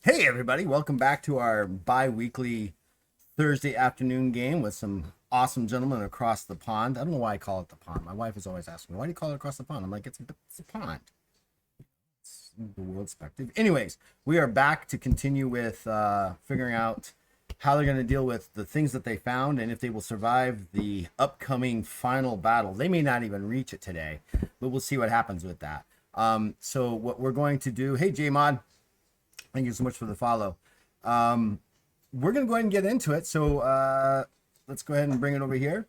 Hey everybody, welcome back to our bi-weekly Thursday afternoon game with some awesome gentlemen across the pond. I don't know why I call it the pond. My wife is always asking me, why do you call it across the pond? I'm like, it's a pond. It's the world's perspective. Anyways, we are back to continue with figuring out how they're going to deal with the things that they found and if they will survive the upcoming final battle. They may not even reach it today, but we'll see what happens with that. So what we're going to do, hey J-Mod, thank you so much for the follow. We're going to go ahead and get into it. So let's go ahead and bring it over here.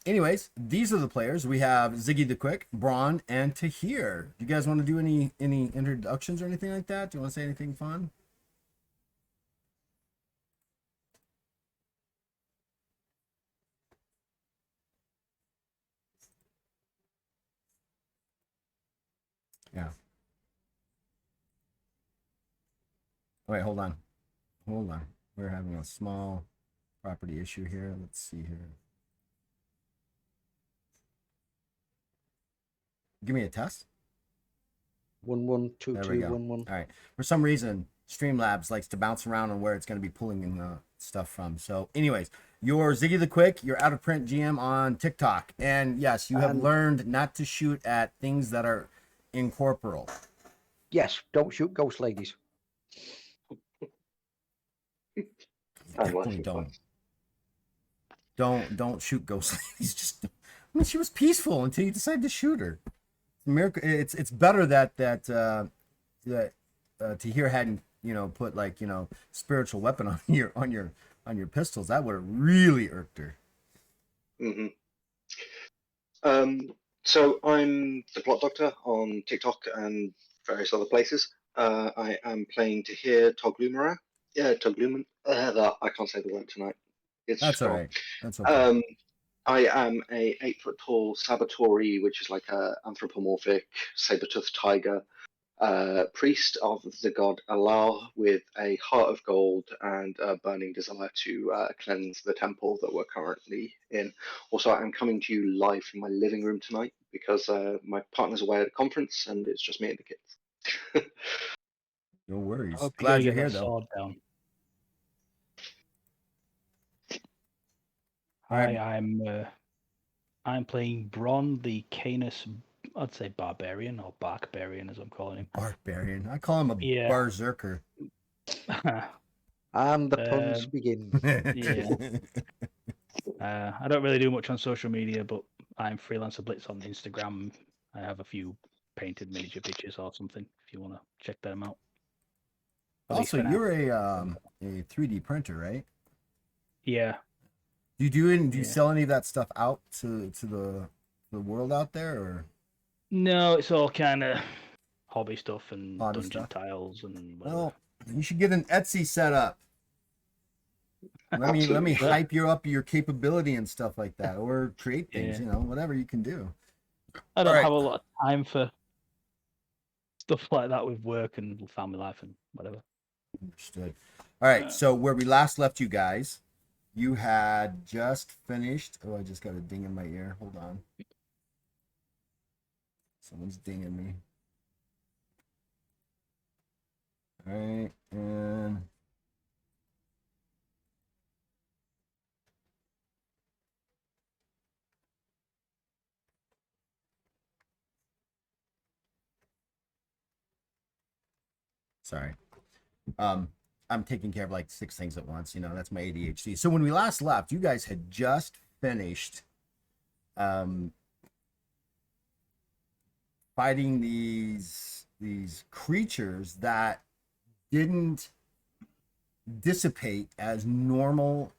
Anyways, these are the players. We have Ziggy the Quick, Braun, and Tahir. Do you guys want to do any introductions or anything like that? Do you want to say anything fun? Yeah. Wait, hold on. Hold on. We're having a small property issue here. Let's see here. Give me a test. 1-1-2-2, There we go. 1-1. All right. For some reason, Streamlabs likes to bounce around on where it's going to be pulling in the stuff from. So, anyways, you're Ziggy the Quick. You're out of print GM on TikTok, and yes, you have And learned not to shoot at things that are incorporeal. yes, don't shoot ghost ladies. Definitely don't shoot ghost ladies. Just, I mean, she was peaceful until you decide to shoot her. Miracle. It's better that Tahir hadn't put like spiritual weapon on your pistols. That would have really irked her. hmm Um, so I'm the Plot Doctor on TikTok and various other places. I am playing to hear Toglumera. Yeah, Toglumen. I can't say the word tonight. It's That's all strong. right. That's okay. Um, I am a 8 foot tall Sabotori, which is like a anthropomorphic saber-toothed tiger priest of the god Allah with a heart of gold and a burning desire to cleanse the temple that we're currently in. Also, I'm coming to you live from my living room tonight because my partner's away at a conference and it's just me and the kids. No I worries. hope you Glad gotta you're get here that though. sword down. All right. I'm playing Bron, the Canis, I'd say barbarian or barbarian as I'm calling him. Barbarian. I call him a Yeah. berserker. And the puns Um, begin. yeah. I don't really do much on social media, but I'm Freelancer Blitz on Instagram. I have a few painted miniature pictures or something if you want to check them out. At least Also, for now. you're a 3D printer, right? Yeah. Do you Yeah. sell any of that stuff out to the world out there, or No, it's all kind of hobby stuff and hobby dungeon stuff? tiles and whatever. Well, you should get an Etsy set up. Let me Absolutely. hype you up your capability and stuff like that, or create things. Yeah. Whatever you can do. I don't All right. have a lot of time for stuff like that with work and family life and whatever. Understood. All right. So where we last left you guys, you had just finished. Oh, I just got a ding in my ear. Hold on. Someone's dinging me. All right, and sorry. I'm taking care of like 6 things at once. That's my ADHD. So when we last left, you guys had just finished fighting these creatures that didn't dissipate as normal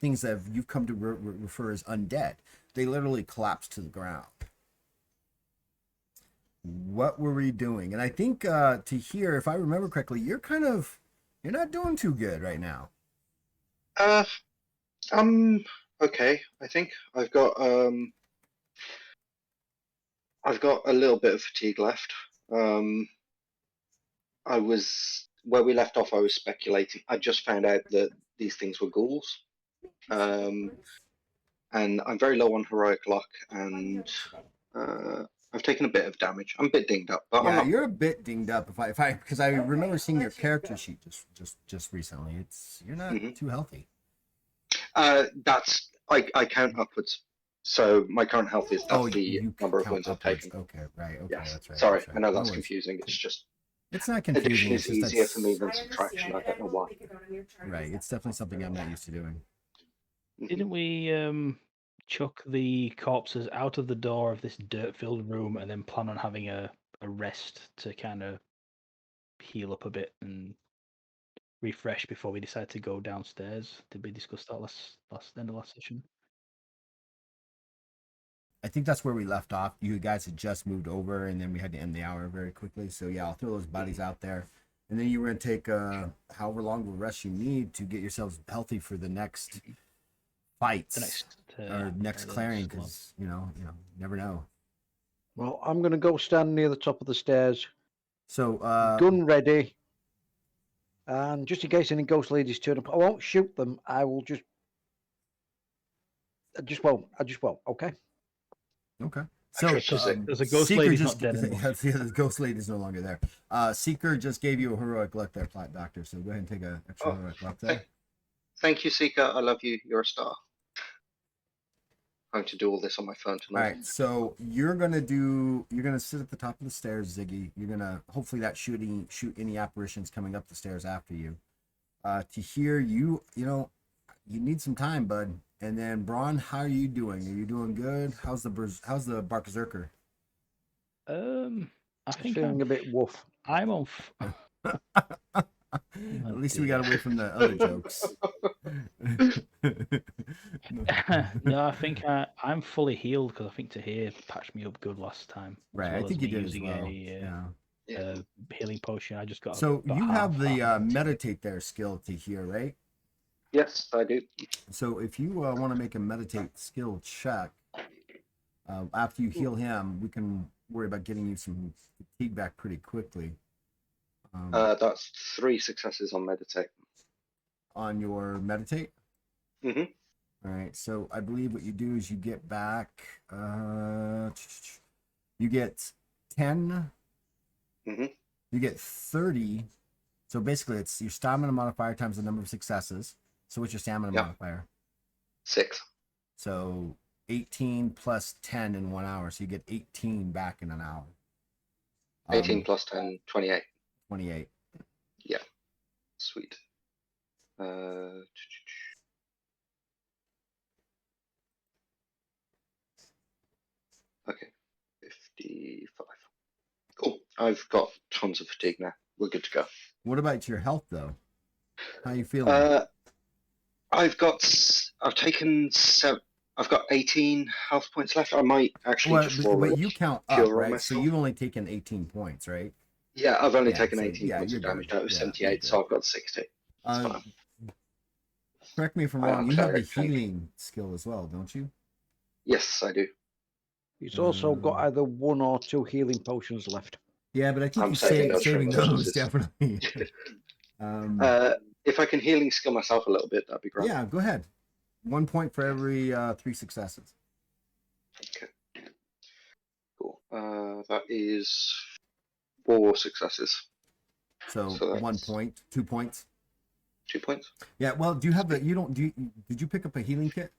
things that you've come to refer as undead. They literally collapsed to the ground. What were we doing? And I think to hear, if I remember correctly, you're not doing too good right now. Uh, I'm okay. I think I've got a little bit of fatigue left. I was where we left off. I was speculating. I just found out that these things were ghouls, um, and I'm very low on heroic luck, and I've taken a bit of damage. I'm a bit dinged up, but I'm Yeah, not. you're a bit dinged up. Because I remember seeing your character sheet just recently. You're not Mhm. too healthy. That's I count upwards. So my current health is that's the you number of count wounds I've upwards. taken. Okay, right. Okay, Yes. that's right. Sorry, That's right. I know No that's worries. confusing. It's just It's not confusing. addition It's is just easier for me that's than subtraction. I don't know why. right. It's definitely something I'm not used to doing. Mhm. Didn't we chuck the corpses out of the door of this dirt-filled room and then plan on having a rest to kind of heal up a bit and refresh before we decide to go downstairs? Did we discuss that last end of last session? I think that's where we left off. You guys had just moved over, and then we had to end the hour very quickly. So yeah, I'll throw those bodies out there, and then you were gonna take however long of a rest you need to get yourselves healthy for the next fights The next or next the clearing, next one. because you never know. Well, I'm going to go stand near the top of the stairs, So gun ready, and just in case any ghost ladies turn up, I won't shoot them. I will just. I just won't. Okay. okay. I So trust you, Zig. There's a ghost Seeker lady's just not dead anymore. yeah, the ghost lady's no longer there. Seeker just gave you a heroic luck there, Plat Doctor. So go ahead and take a extra Oh, heroic luck there. Thank you, Seeker. I love you. You're a star. I'm going to do all this on my phone All tonight. right, so you're gonna sit at the top of the stairs, Ziggy. You're gonna hopefully that shoot any apparitions coming up the stairs after you. To hear you need some time, bud. And then Braun, how are you doing? Are you doing good? How's the Berserker? I think Feeling a bit woof. I'm on. At least we dear. got away from the other jokes. No, I think I'm fully healed because I think Tahir patched me up good last time. Right, as I well as think you me did as using well. a Yeah. healing potion. I just got. So about you have the half meditate there skill to hear, right? Yes, I do. So if you want to make a meditate skill check, after you heal him, we can worry about getting you some fatigue back pretty quickly. That's 3 successes on meditate. On your meditate. Mm-hmm. All right. So I believe what you do is you get back. You get 10. Mm-hmm. You get 30. So basically, it's your stamina modifier times the number of successes. So what's your stamina modifier? 6. So 18 plus 10 in 1 hour. So you get 18 back in an hour. 18 plus 10, 28. 28. Yeah. Sweet. Okay. 55. Cool. I've got tons of fatigue now. We're good to go. What about your health, though? How you feeling? I've taken 7. I've got 18 health points left. I might actually just roll but a you count up, cure on right? myself. So you've only taken 18 points, right? Yeah, I've only Yeah, taken so, 18 points you're of damage good. out of Yeah, 78, so I've got 60. That's fine. Correct me if I'm I wrong. am You have the cleric, thank you. healing skill as well, don't you? Yes, I do. He's also got either 1 or 2 healing potions left. Yeah, but I think I'm he's saving those for saving those emergencies. definitely. If I can healing skill myself a little bit, that'd be great. Yeah, go ahead. 1 point for every 3 successes. Okay. Cool. That is 4 successes. So that's 1 point, 2 points. 2 points. Yeah. Well, do you have the? You don't. Did you pick up a healing kit?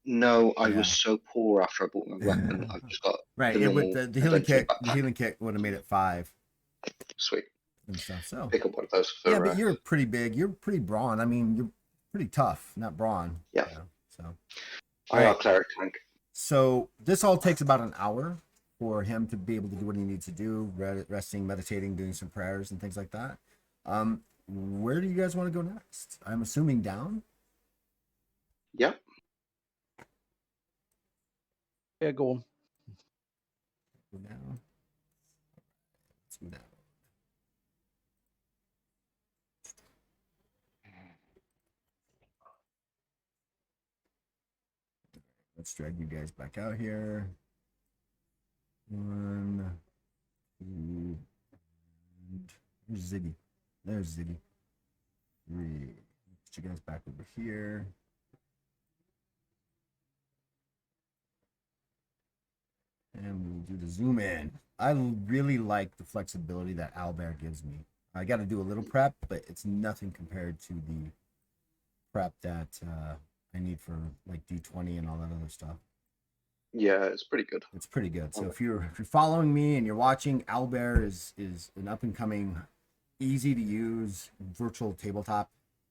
No, I Yeah. was so poor after I bought my weapon. I've just got Right. the normal The healing kit. adventure The healing kit would have made it 5 Sweet. and stuff. So Pick up one of those for. yeah, but you're pretty big. You're pretty brawn. I mean, you're pretty tough, not brawn. Yeah. So. I got cleric tank. So this all takes about an hour for him to be able to do what he needs to do, resting, meditating, doing some prayers and things like that. Where do you guys want to go next? I'm assuming down. Yeah. Yeah, go on. Go down. Let's go down. Let's drag you guys back out here. 1, 2, and there's Ziggy. There's Ziggy. 3. Get you guys back over here. And we'll do the zoom in. I really like the flexibility that Owlbear gives me. I got to do a little prep, but it's nothing compared to the prep that I need for like D20 and all that other stuff. Yeah, it's pretty good. It's pretty good. So if you're following me and you're watching, Owlbear is an up and coming, easy to use virtual tabletop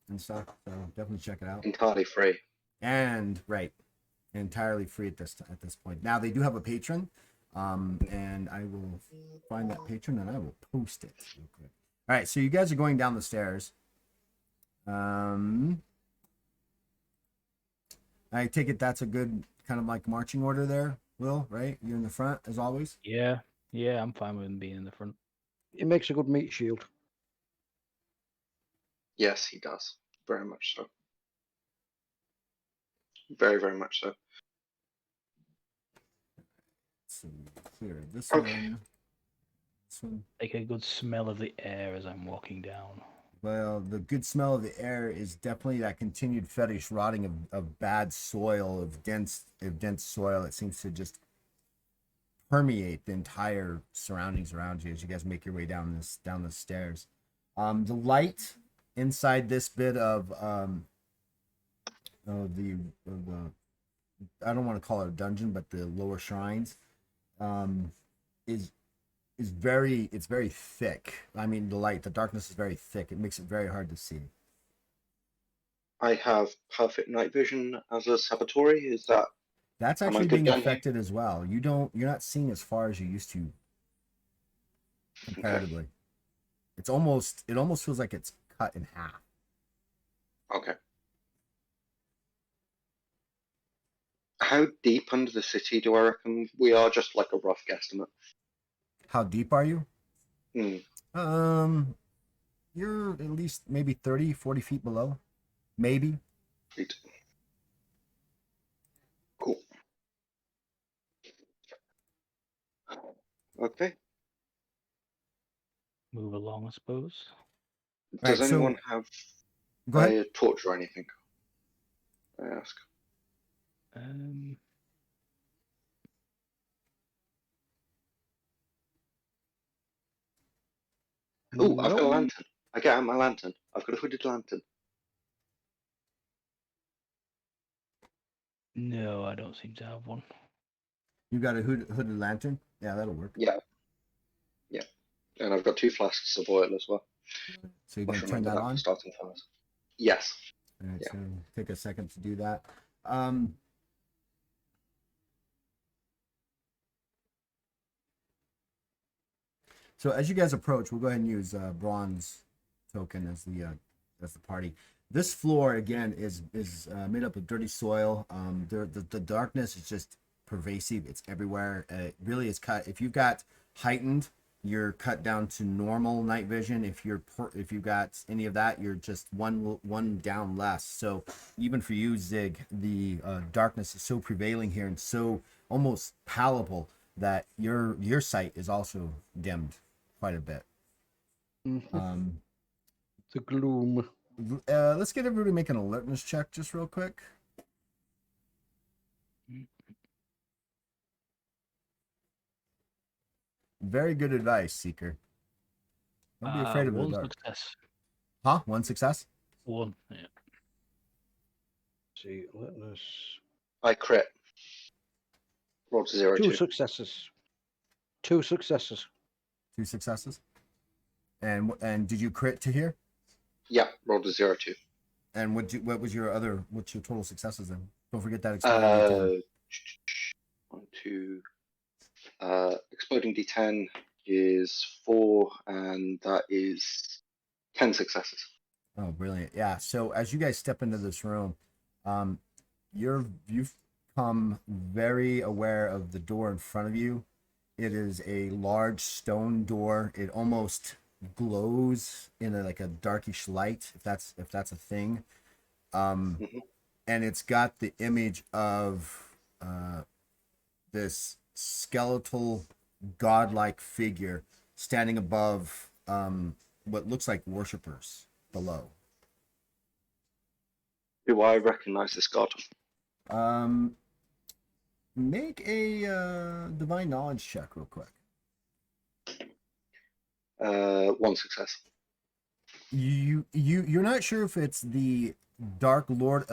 and stuff. So definitely check it out. Entirely free. And right, entirely free at this point. Now they do have a patron, and I will find that patron and I will post it real quick. All right, so you guys are going down the stairs. I take it that's a good kind of like marching order there, Will, right? You're in the front as always. Yeah, I'm fine with him being in the front. It makes a good meat shield. Yes, he does. Very much so. Very, very much so. So clear this Okay. one. This one. Take a good smell of the air as I'm walking down. Well, the good smell of the air is definitely that continued fetish rotting of bad soil, of dense soil. It seems to just permeate the entire surroundings around you as you guys make your way down the stairs. The light inside this bit of the I don't want to call it a dungeon, but the lower shrines is very thick. I mean, the darkness is very thick. It makes it very hard to see. I have perfect night vision as a Saboteur. Is that That's Am I actually good being down here? affected as well. You're not seeing as far as you used to comparatively. It almost feels like it's cut in half. okay? How deep under the city do I reckon we are? Just like a rough guesstimate. How deep are you? Hmm. You're at least maybe 30, 40 feet below. Maybe. Sweet. Cool. Okay. Move along, I suppose. Does Right, so- anyone have Go ahead. a torch or anything? I ask. Um, Oh, I've got a No. lantern. I get out my lantern. I've got a hooded lantern. no, I don't seem to have one. You got a hooded lantern? Yeah, that'll work. Yeah. Yeah. And I've got 2 flasks of oil as well. So you're Must gonna turn remember that that on? for starting fires. Yes. All right, Yeah. so take a second to do that. So as you guys approach, we'll go ahead and use bronze token as the party. This floor again is made up of dirty soil. The darkness is just pervasive. It's everywhere. It really is cut. If you've got heightened, you're cut down to normal night vision. If you've got any of that, you're just one down less. So even for you, Zig, the darkness is so prevailing here and so almost palpable that your sight is also dimmed quite a bit. The gloom. Let's get everybody to make an alertness check just real quick. Very good advice, Seeker. Don't be afraid of the One dark. success. Huh? One success? One. Yeah. See, let us. I crit. Rolled to 0 Two 2. successes. Two successes. 2 successes. And did you crit to here? Yeah, rolled to 0 2. And what's your total successes then? Don't forget that exploding D10. 1, 2. Exploding D10 is 4, and that is 10 successes. Oh, brilliant. Yeah. So as you guys step into this room, you've become very aware of the door in front of you. It is a large stone door. It almost glows in a darkish light, if that's a thing. And it's got the image of this skeletal godlike figure standing above what looks like worshippers below. Do I recognize this god? Make a divine knowledge check real quick. 1 success. You're not sure if it's the Dark Lord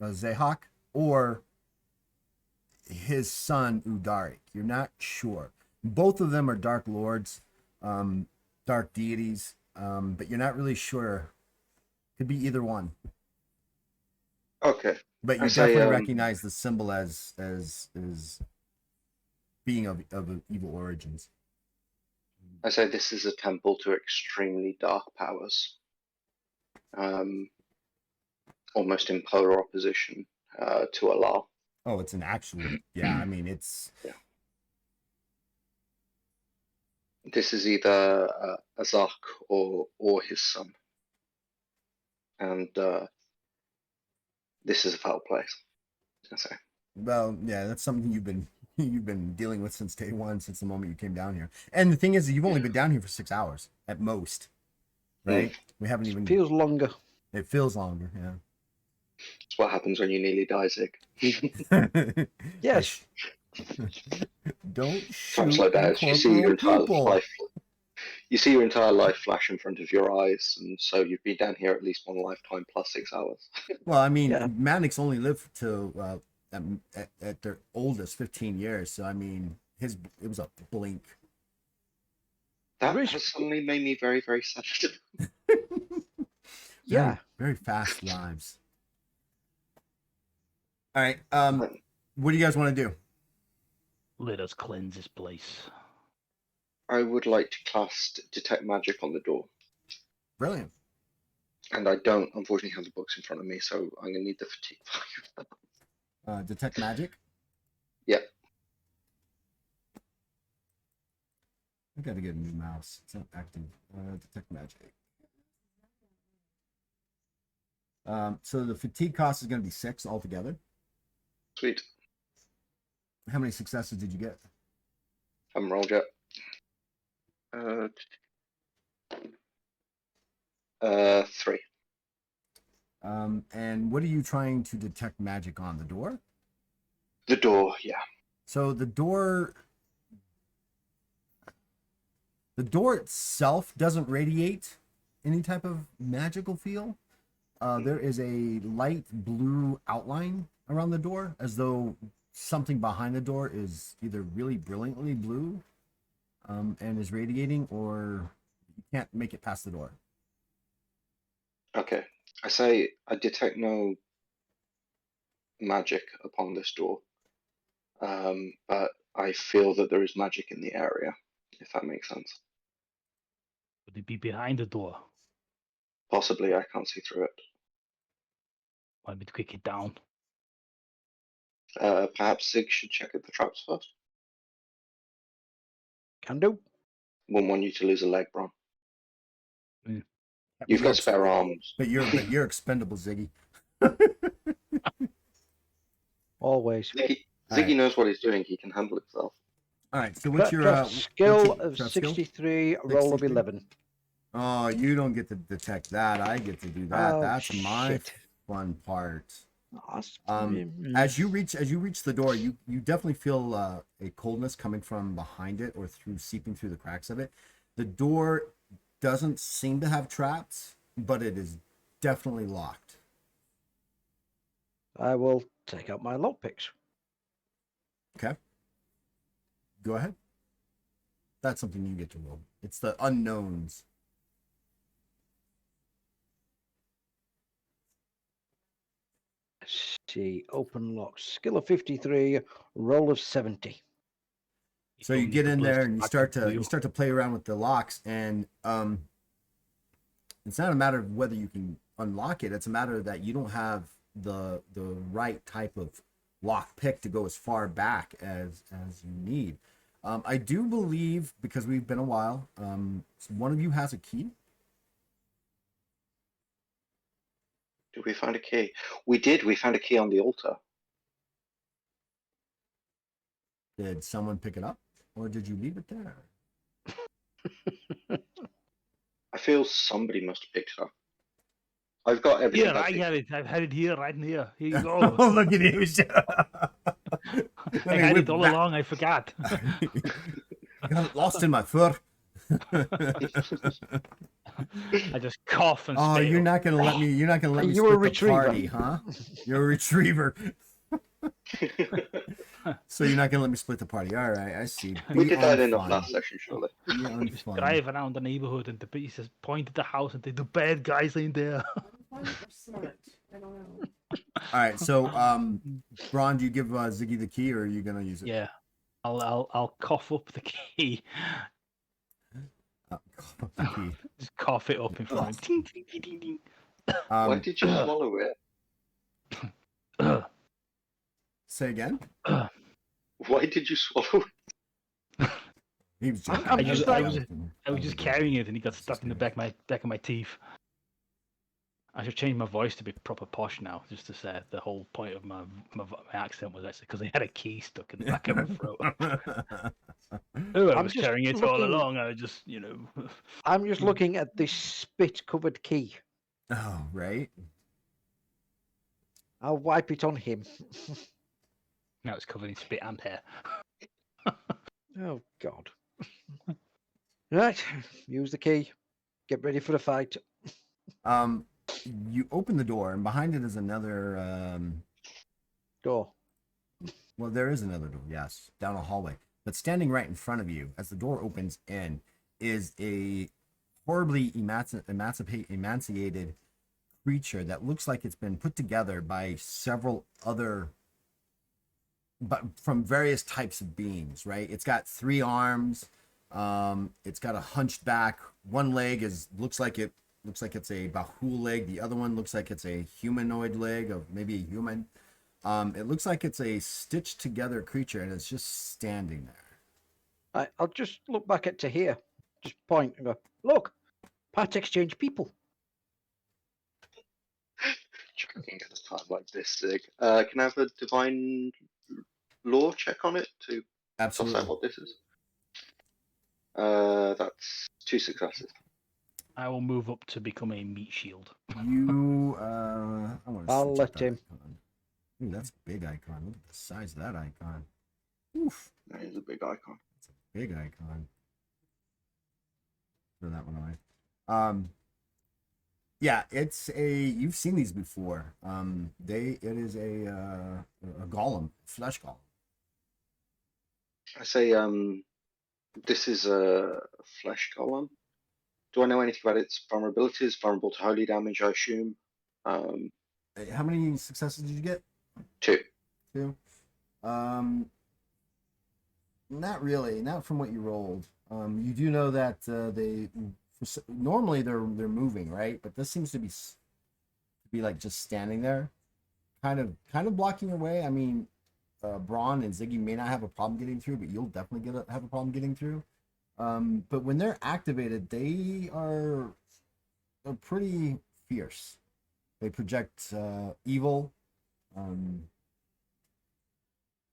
Zehak or his son Udarik. You're not sure. Both of them are Dark Lords, dark deities, but you're not really sure. Could be either one. Okay. But you I say, definitely recognize the symbol as being of evil origins. I say this is a temple to extremely dark powers. Almost in polar opposition to Allah. Oh, it's an actual, yeah. I mean, it's This is either Azak or his son, and this is a foul place. I say. well, yeah. That's something you've been dealing with since day one, since the moment you came down here. And the thing is, you've only been down here for 6 hours at most, right? We haven't even. Feels longer. It feels longer, yeah. It's what happens when you nearly die, Zig. Yes. Don't Time shoot slow down. You see your incorporeal entire people. life. You see your entire life flash in front of your eyes, and so you've been down here at least one lifetime plus 6 hours. Well, I mean, Yeah. Mannix only lived to at their oldest 15 years. So I mean, it was a blink. That Rich- has suddenly made me very, very sad. Yeah. Very fast lives. All right. What do you guys want to do? Let us cleanse this place. I would like to cast Detect Magic on the door. Brilliant. And I don't, unfortunately, have the books in front of me, so I'm going to need the fatigue value. Detect magic. Yeah. I gotta get a new mouse. It's not active. Detect magic. So the fatigue cost is going to be 6 altogether. Sweet. How many successes did you get? Haven't rolled yet. 3. And what are you trying to detect magic on? The door? The door, yeah. So the door itself doesn't radiate any type of magical feel. There is a light blue outline around the door, as though something behind the door is either really brilliantly blue and is radiating, or you can't make it past the door. Okay. I say I detect no magic upon this door. But I feel that there is magic in the area, if that makes sense. Would it be behind the door? Possibly, I can't see through it. Want me to kick it down? Perhaps Zig should check at the traps first. Can do. Wouldn't want you to lose a leg, Bron. Mm. You've got spare arms. But you're expendable, Ziggy. Always. Ziggy Alright. knows what he's doing. He can handle himself. All right. So what's your Craft skill what's your of craft skill? 63, roll of 63? 11. Oh, you don't get to detect that. I get to do that. Oh, That's my shit. fun part. Awesome. As you reach the door, you definitely feel a coldness coming from behind it or seeping through the cracks of it. The door doesn't seem to have traps, but it is definitely locked. I will take out my lockpicks. Okay. Go ahead. That's something you get to roll. It's the unknowns. Let's see, open lock. Skill of 53, roll of 70. So you don't get need in to there bless and you the start magic, do to play around with the locks, and it's not a matter of whether you can unlock it. It's a matter that you don't have the right type of lock pick to go as far back as you need. I do believe, because we've been a while, one of you has a key. Did we find a key? We did. We found a key on the altar. Did someone pick it up, or did you leave it there? I feel somebody must have picked it up. I've got everything. Here, I Patrick. have it. I've had it here, right here. Here you go. Oh, look at you. I had it all along. I forgot. Got lost in my fur. I just cough and Oh, spit. you're not gonna let me. You're not gonna let Are me you a split the retriever? party, huh? You're a retriever. So you're not gonna let me split the party. All right, I see. We Be did that unfun. enough last session, surely. Be Just unfun. drive around the neighborhood and the police just point at the house and say, the bad guys in there. Smart. I don't know. All right, so Braun, do you give Ziggy the key, or are you gonna use it? Yeah. I'll cough up the key. The key. Just cough it up in front of him. Ding, ding, ding, ding, ding. Why did you swallow it? Say again. Why did you swallow it? He was joking. I'm I just was like- just carrying it and he got stuck in the back of my teeth. I should change my voice to be proper posh now, just to say the whole point of my accent was actually because I had a key stuck in the back of my throat. Oh, I I'm was just carrying it all looking- along. I was just, I'm just looking at this spit-covered key. Oh, right. I'll wipe it on him. now it's covered in spit and hair. Oh, God. Right, use the key. Get ready for the fight. You open the door, and behind it is another. Go. Well, there is another door. Yes, down a hallway. But standing right in front of you, as the door opens in, is a horribly emaciated creature that looks like it's been put together by several other, but from various types of beings. Right? It's got 3 arms. It's got a hunched back. One leg looks like it's a Bahul leg. The other one looks like it's a humanoid leg of maybe a human. It looks like it's a stitched together creature, and it's just standing there. I'll just look back at Tahir. Just point and go, look, part exchange people. Joking at a time like this, Sig. Can I have a divine law check on it to suss Absolutely. out what this is? That's 2 successes. I will move up to become a meat shield. You, I want to I'll switch let up that him. icon. Ooh, that's a big icon. Look at the size of that icon. Oof, That is a big icon. big icon. Throw that one away. Yeah, it's you've seen these before. It is a golem, flesh golem. I say, this is a flesh golem. Do I know anything about its vulnerabilities? Vulnerable to holy damage, I assume. How many successes did you get? 2. 2. Not really. Not from what you rolled. You do know that normally they're moving, right? But this seems to be like just standing there, kind of blocking your way. I mean, Braun and Ziggy may not have a problem getting through, but you'll definitely have a problem getting through. But when they're activated, they're pretty fierce. They project evil.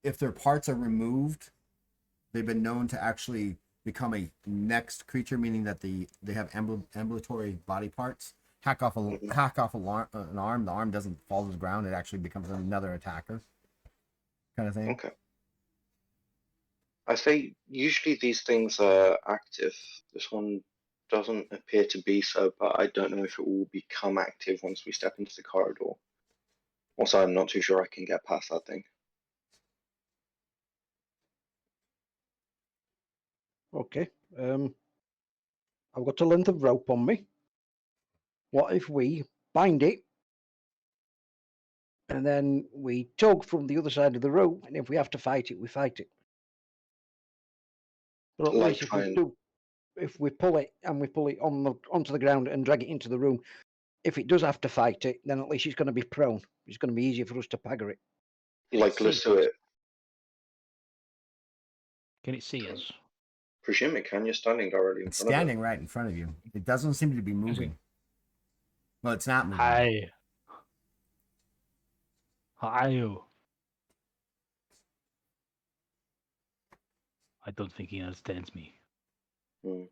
If their parts are removed, they've been known to actually become a next creature, meaning that they have ambulatory body parts. Hack off an arm. The arm doesn't fall to the ground. It actually becomes another attacker, kind of thing. Okay. I say usually these things are active. This one doesn't appear to be so, but I don't know if it will become active once we step into the corridor. Also, I'm not too sure I can get past that thing. Okay. I've got a length of rope on me. What if we bind it and then we tug from the other side of the rope, and if we have to fight it, we fight it. But at Like least trying- if we pull it and we pull it onto the ground and drag it into the room, if it does have to fight it, then at least it's going to be prone. It's going to be easier for us to pagger it. Like lasso it. Can it see us? Presume it can. You're standing directly in It's front of it. standing right in front of you. It doesn't seem to be moving. Well, it's not moving. Hi. How are you? I don't think he understands me. Hmm.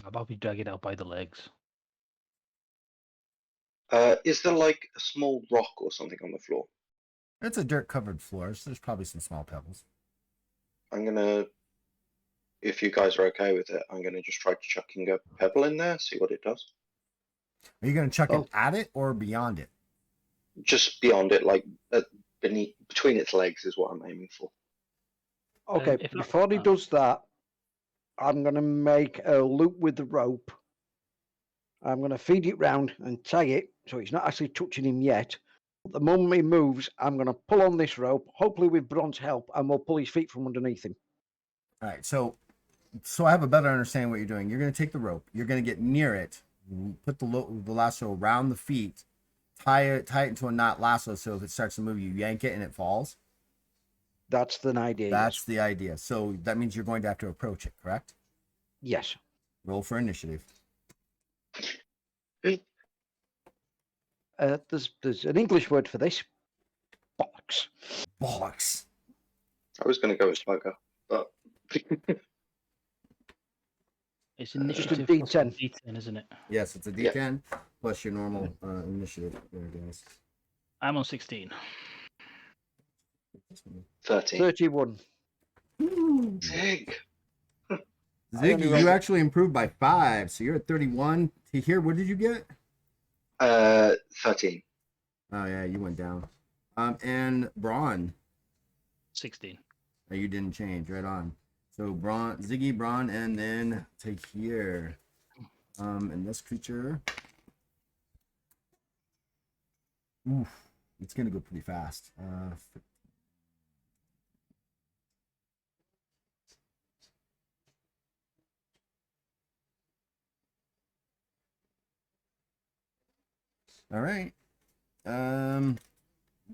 How about we drag it out by the legs? Is there like a small rock or something on the floor? It's a dirt covered floor, so there's probably some small pebbles. I'm gonna, if you guys are okay with it, I'm gonna just try chucking a pebble in there, see what it does. Are you going to chuck Oh. it at it or beyond it? Just beyond it, like between its legs, is what I'm aiming for. Okay, if I- before he does that, I'm going to make a loop with the rope. I'm going to feed it round and tie it so it's not actually touching him yet. But the moment he moves, I'm going to pull on this rope, hopefully with Bron's help, and we'll pull his feet from underneath him. All right, so I have a better understanding what you're doing. You're going to take the rope. You're going to get near it, put the lasso around the feet, tie it into a knot lasso so if it starts to move, you yank it and it falls. That's the idea. That's the idea. So that means you're going to have to approach it, correct? Yes. Roll for initiative. There's an English word for this. Bollocks. Bollocks. I was gonna go with bugger, but It's Just a initiative plus D10. D10, isn't it? Yes, it's a D10 plus your normal initiative. There it is. I'm on 16. 13. 31. Zig. Ziggy, rolled you it. actually improved by 5, so you're at 31. To here, what did you get? 13. Oh yeah, you went down. And Braun, 16. you didn't change. Right on. So Braun, Ziggy, Braun, and then to here. And this creature. Oof, it's gonna go pretty fast. All right.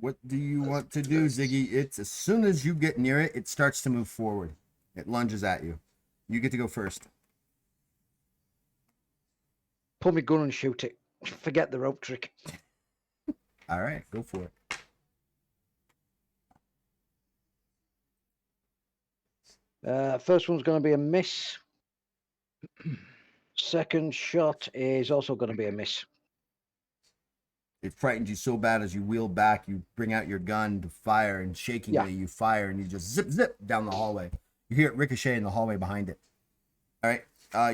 What do you want to do, Ziggy? It's as soon as you get near it, it starts to move forward. It lunges at you. You get to go first. Pull my gun and shoot it. Forget the rope trick. All right, go for it. First one's going to be a miss. Second shot is also going to be a miss. It frightens you so bad as you wheel back, you bring out your gun to fire, and shakingly you fire, and you just zip down the hallway. You hear it ricochet in the hallway behind it. All right,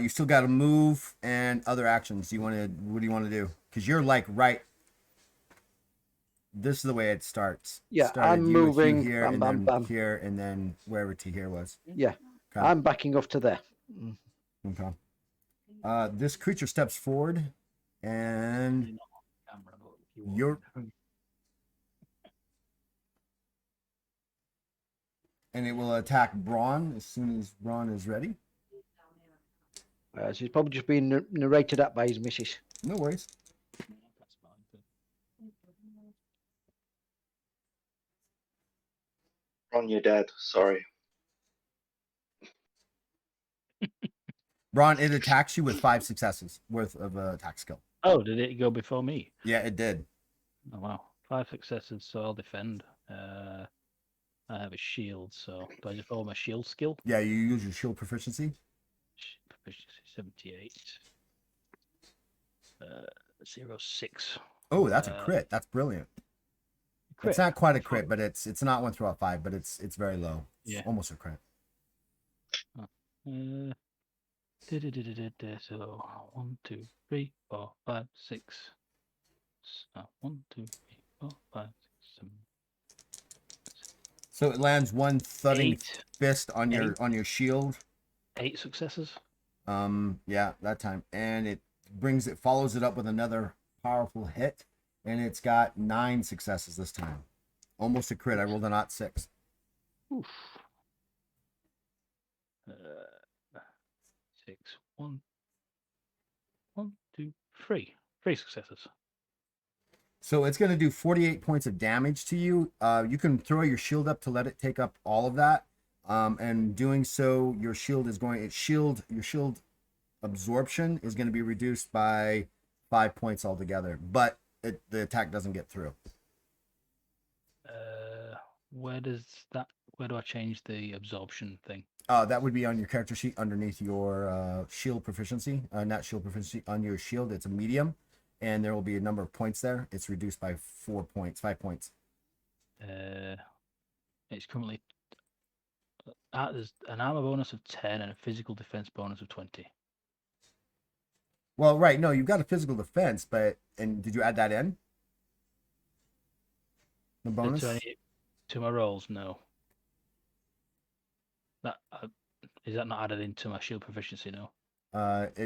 you still got to move and other actions. What do you want to do? Because you're like right. This is the way it starts. Yeah, Started I'm you with Hugh moving. here, Bam, and bam, then bam. here, and then wherever to here was. Yeah, Okay. I'm backing off to there. Okay. This creature steps forward, and you're. And it will attack Braun as soon as Braun is ready. So he's probably just being narrated at by his missus. No worries. Ron, you're dead. Sorry. Braun, it attacks you with 5 successes worth of attack skill. Oh, did it go before me? Yeah, it did. Oh, wow. 5 successes, so I'll defend. I have a shield, so do I just roll my shield skill? Yeah, you use your shield proficiency. Proficiency 78. 06. Oh, that's a crit. That's brilliant. Crit. It's not quite a crit, but it's not 1 through 5, but it's very low. It's Yeah. almost a crit. So 1, 2, 3, 4, 5, 6. 1, 2, 3, 4, 5, 6, 7. So it lands 1 thudding 8. fist on your shield. 8 successes. Yeah, that time. And it follows it up with another powerful hit, and it's got 9 successes this time. Almost a crit. I rolled a not 6. Oof. 6. 1, 2, 3. 3 successes. So it's going to do 48 points of damage to you. You can throw your shield up to let it take up all of that. And doing so, your shield absorption is going to be reduced by 5 points altogether. But the attack doesn't get through. Where do I change the absorption thing? That would be on your character sheet underneath your shield proficiency. Not shield proficiency, on your shield. It's a medium, and there will be a number of points there. It's reduced by 4 points, 5 points. It's currently there's an armor bonus of 10 and a physical defense bonus of 20. Well, right. No, you've got a physical defense, and did you add that in? The bonus? To my rolls, no. That is that not added into my shield proficiency? No.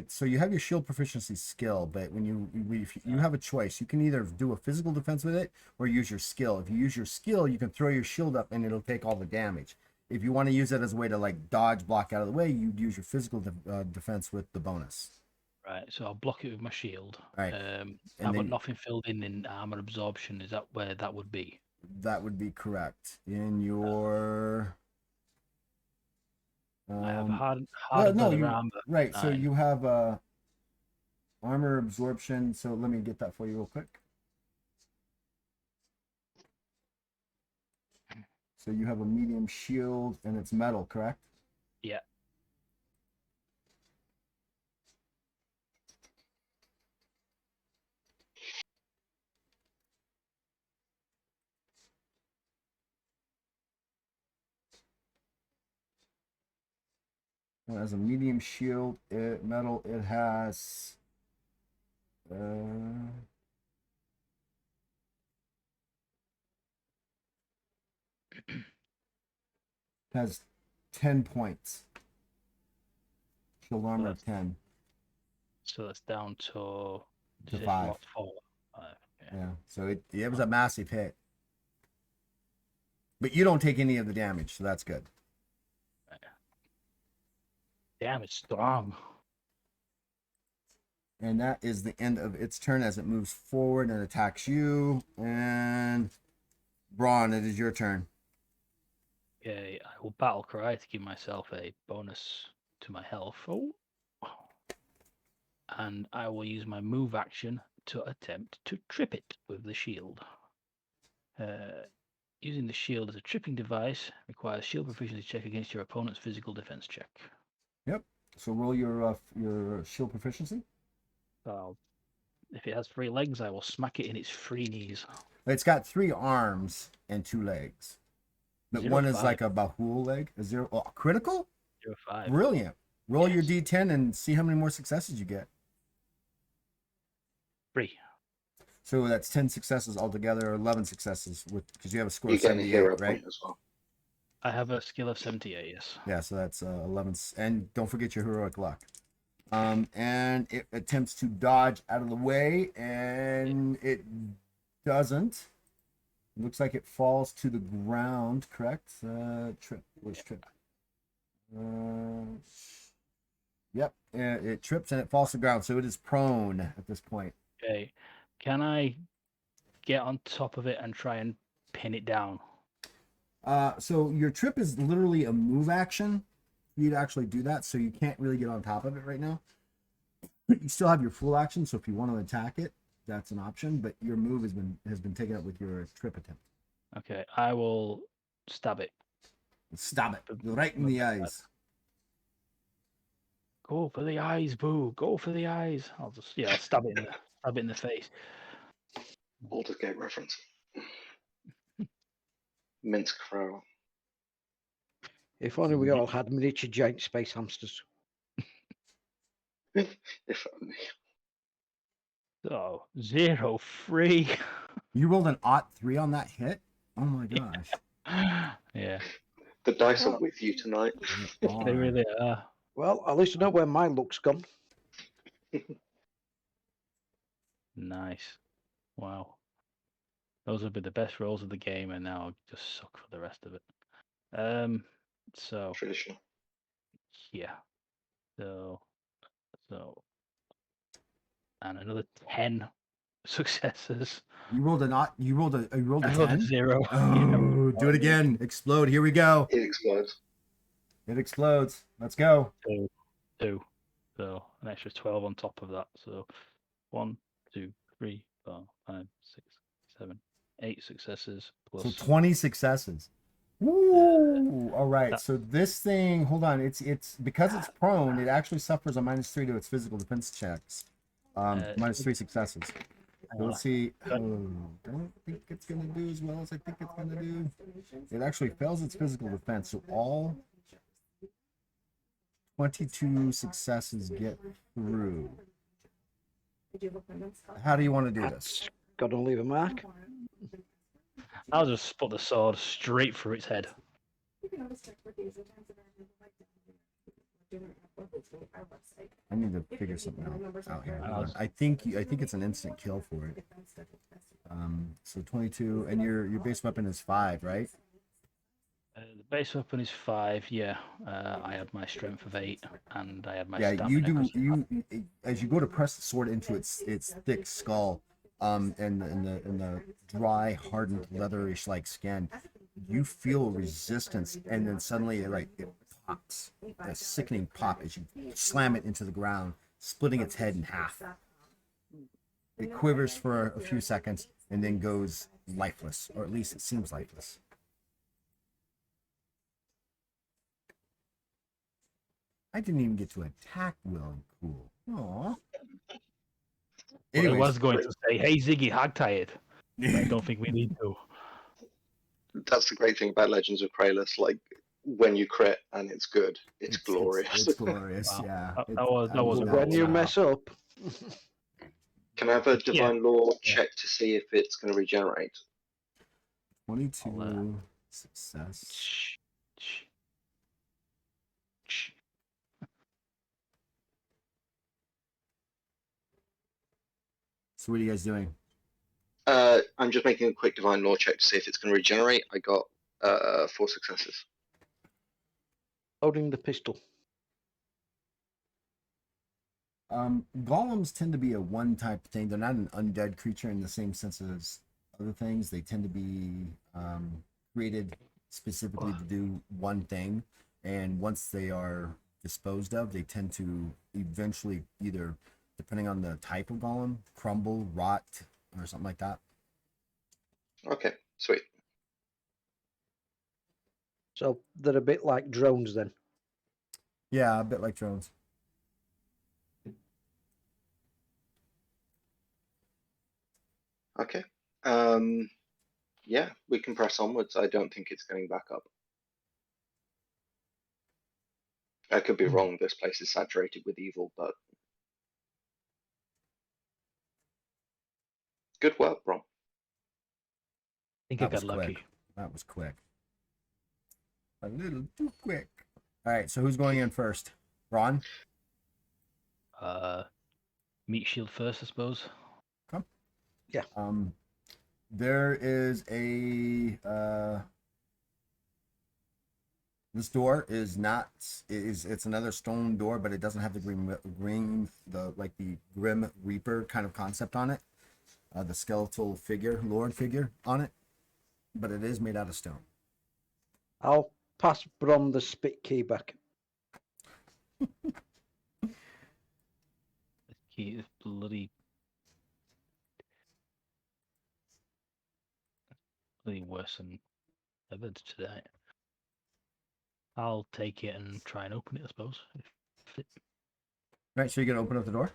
So you have your shield proficiency skill, but if you have a choice, you can either do a physical defense with it or use your skill. If you use your skill, you can throw your shield up and it'll take all the damage. If you want to use it as a way to like dodge, block out of the way, you'd use your physical defense with the bonus. Right, so I'll block it with my shield. Right. I've got nothing filled in armor absorption. Is that where that would be? That would be correct. In your I have hard no, armor. Right, so you have armor absorption. So let me get that for you real quick. So you have a medium shield and it's metal, correct? Yeah. It has a medium shield, metal. It has has 10 points. Shield armor of 10. So that's down to 5. 4. Yeah. So it was a massive hit. But you don't take any of the damage, so that's good. Damn, it's strong. And that is the end of its turn as it moves forward and attacks you. And Braun, it is your turn. Okay, I will battle cry to give myself a bonus to my health. Oh. And I will use my move action to attempt to trip it with the shield. Using the shield as a tripping device requires shield proficiency check against your opponent's physical defense check. Yep. So roll your shield proficiency. So if it has 3 legs, I will smack it in its 3 knees. It's got 3 arms and 2 legs. But 0, one is 5. like a Bahul leg. A 0 critical? 0, 5. Brilliant. Roll your Yes. D10 and see how many more successes you get. 3. So that's 10 successes altogether, or 11 successes because you have a score You of get a 78, hero right? point as well. I have a skill of 78, yes. Yeah, so that's 11. And don't forget your heroic luck. And it attempts to dodge out of the way, and it doesn't. It looks like it falls to the ground, correct? Trip. Where's trip? Yep, it trips and it falls to the ground, so it is prone at this point. Okay. Can I get on top of it and try and pin it down? So your trip is literally a move action for you to actually do that, so you can't really get on top of it right now. You still have your full action, so if you want to attack it, that's an option, but your move has been taken up with your trip attempt. Okay, I will stab it. Stab it right in the eyes. Go for the eyes, boo. Go for the eyes. I'll stab it in the face. Baldur's Gate reference. Mince crow. If only we all had miniature giant space hamsters. If only. So 0, 3. You rolled an 3 on that hit? Oh my gosh. Yeah, The dice are with you tonight. they really are. Well, at least I know where my luck's gone. Nice. Wow. Those would be the best rolls of the game, and now I'll just suck for the rest of it. So Traditional. yeah. So and another 10 successes. You rolled a I rolled a 10? 0. Oh, do it again. Explode. Here we go. It explodes. It explodes. Let's go. 2. So an extra 12 on top of that. So 1, 2, 3, 4, 5, 6, 7, 8 successes So plus 20 successes. Ooh, all right. that- So this thing, hold on. It's because it's prone. It actually suffers a -3 to its physical defense checks. -3 successes. So let's see. Oh, don't think it's gonna do as well as I think it's gonna do. It actually fails its physical defense. So all 22 successes get through. How do you want to do this? Got to leave a mark. I'll just put the sword straight through its head. I need to figure something out here. I think it's an instant kill for it. So 22, and your base weapon is 5, right? The base weapon is 5. Yeah, I had my strength of 8, and I had my Yeah, stamina. you do. 'cause You as you go to press the sword into its thick skull, and the dry, hardened, leatherish like skin, you feel resistance, and then suddenly it pops, a sickening pop as you slam it into the ground, splitting its head in half. It quivers for a few seconds and then goes lifeless, or at least it seems lifeless. I didn't even get to attack Will and Cool. Aww. I Anyways, was going to say, "Hey Ziggy, hog tie it," but I don't think we need to. That's the great thing about Legends of Kralis. Like when you crit and it's good, it's glorious. It's glorious, Wow. yeah. That was a When you mess up, Can I have a Yeah. divine law Yeah. check to see if it's going to regenerate? 22 success. Shh. Shh. Shh. So what are you guys doing? I'm just making a quick divine law check to see if it's going to regenerate. I got 4 successes. loading the pistol. Golems tend to be a one type thing. They're not an undead creature in the same sense as other things. They tend to be created specifically to do one thing, and once they are disposed of, they tend to eventually either, depending on the type of golem, crumble, rot, or something like that. Okay, sweet. So they're a bit like drones then. Yeah, a bit like drones. Okay. Yeah, we can press onwards. I don't think it's going back up. I could be wrong. This place is saturated with evil, but good work, Bron. I think That I got was lucky. quick. That was quick. A little too quick. All right, so who's going in first? Ron? Meat shield first, I suppose. Come. Yeah. There is a this door is not it's another stone door, but it doesn't have the the Grim Reaper kind of concept on it. The skeletal figure, Lord figure on it, but it is made out of stone. I'll pass Brom the spit key back. The key is bloody worse than ever today. I'll take it and try and open it, I suppose. Right, so you're gonna open up the door.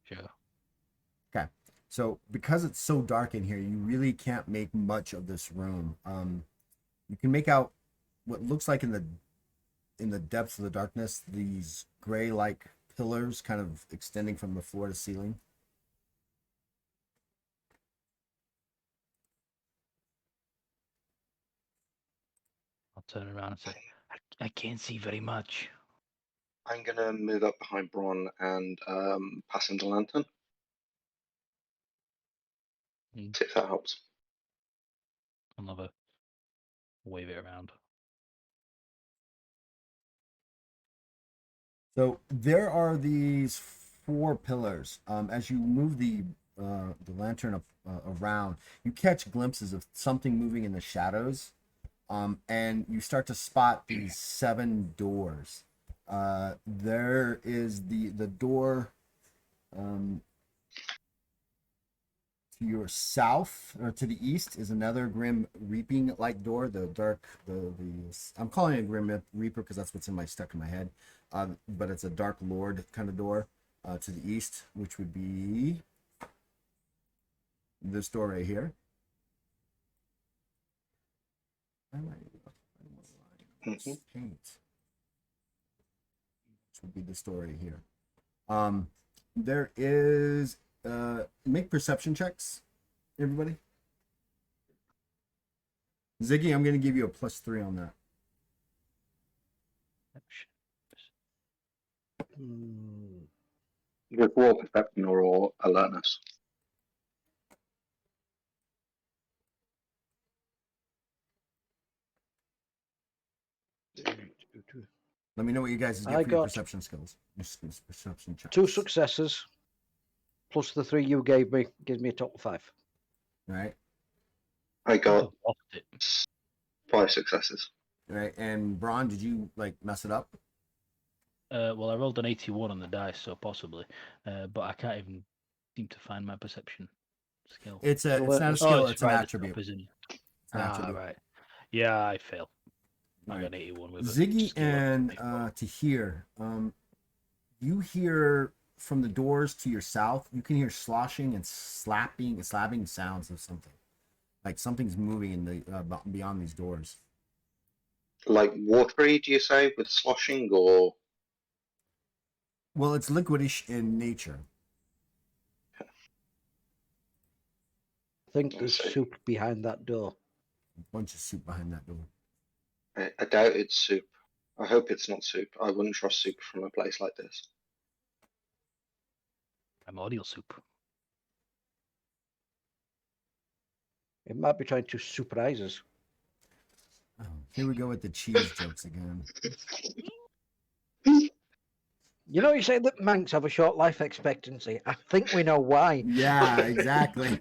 Sure. Okay. So because it's so dark in here, you really can't make much of this room. You can make out what looks like in the depths of the darkness, these gray-like pillars kind of extending from the floor to ceiling. I'll turn around and say, I can't see very much. I'm gonna move up behind Bron and pass him the lantern. Mm. See if that helps. I'll never wave it around. So there are these 4 pillars. As you move the lantern around, you catch glimpses of something moving in the shadows, and you start to spot these 7 doors. There is the door to To your south or to the east is another Grim Reaping like door. The dark, I'm calling it a Grim Reaper because that's what's stuck in my head. But it's a Dark Lord kind of door to the east, which would be this door right here. Mhm. Paint. Which would be the story here. There is make perception checks, everybody. Ziggy, I'm gonna give you a +3 on that. With raw perception or alertness. Let me know what you guys get I for your got perception skills. Your perception checks. 2 successes plus the 3 you gave me gives me a total 5. All right. I got Lost it. 5 successes. All right. And Braun, did you like mess it up? Well, I rolled an 81 on the dice, so possibly. But I can't even seem to find my perception skill. It's not a Alertness. skill, it's an right at the attribute. top, isn't it? It's an attribute. Right. Yeah, I fail. I Right. got an 81 with Ziggy a skill and of 24. to hear, you hear from the doors to your south, you can hear sloshing and slapping sounds of something. Like something's moving in the beyond these doors. Like watery, do you say, with sloshing, or Well, it's liquidish in nature. I think I there's see. soup behind that door. A bunch of soup behind that door. I doubt it's soup. I hope it's not soup. I wouldn't trust soup from a place like this. Primordial soup. It might be trying to surprise us. Oh, here we go with the cheese jokes again. You know, you say that Manx have a short life expectancy. I think we know why. Yeah, exactly.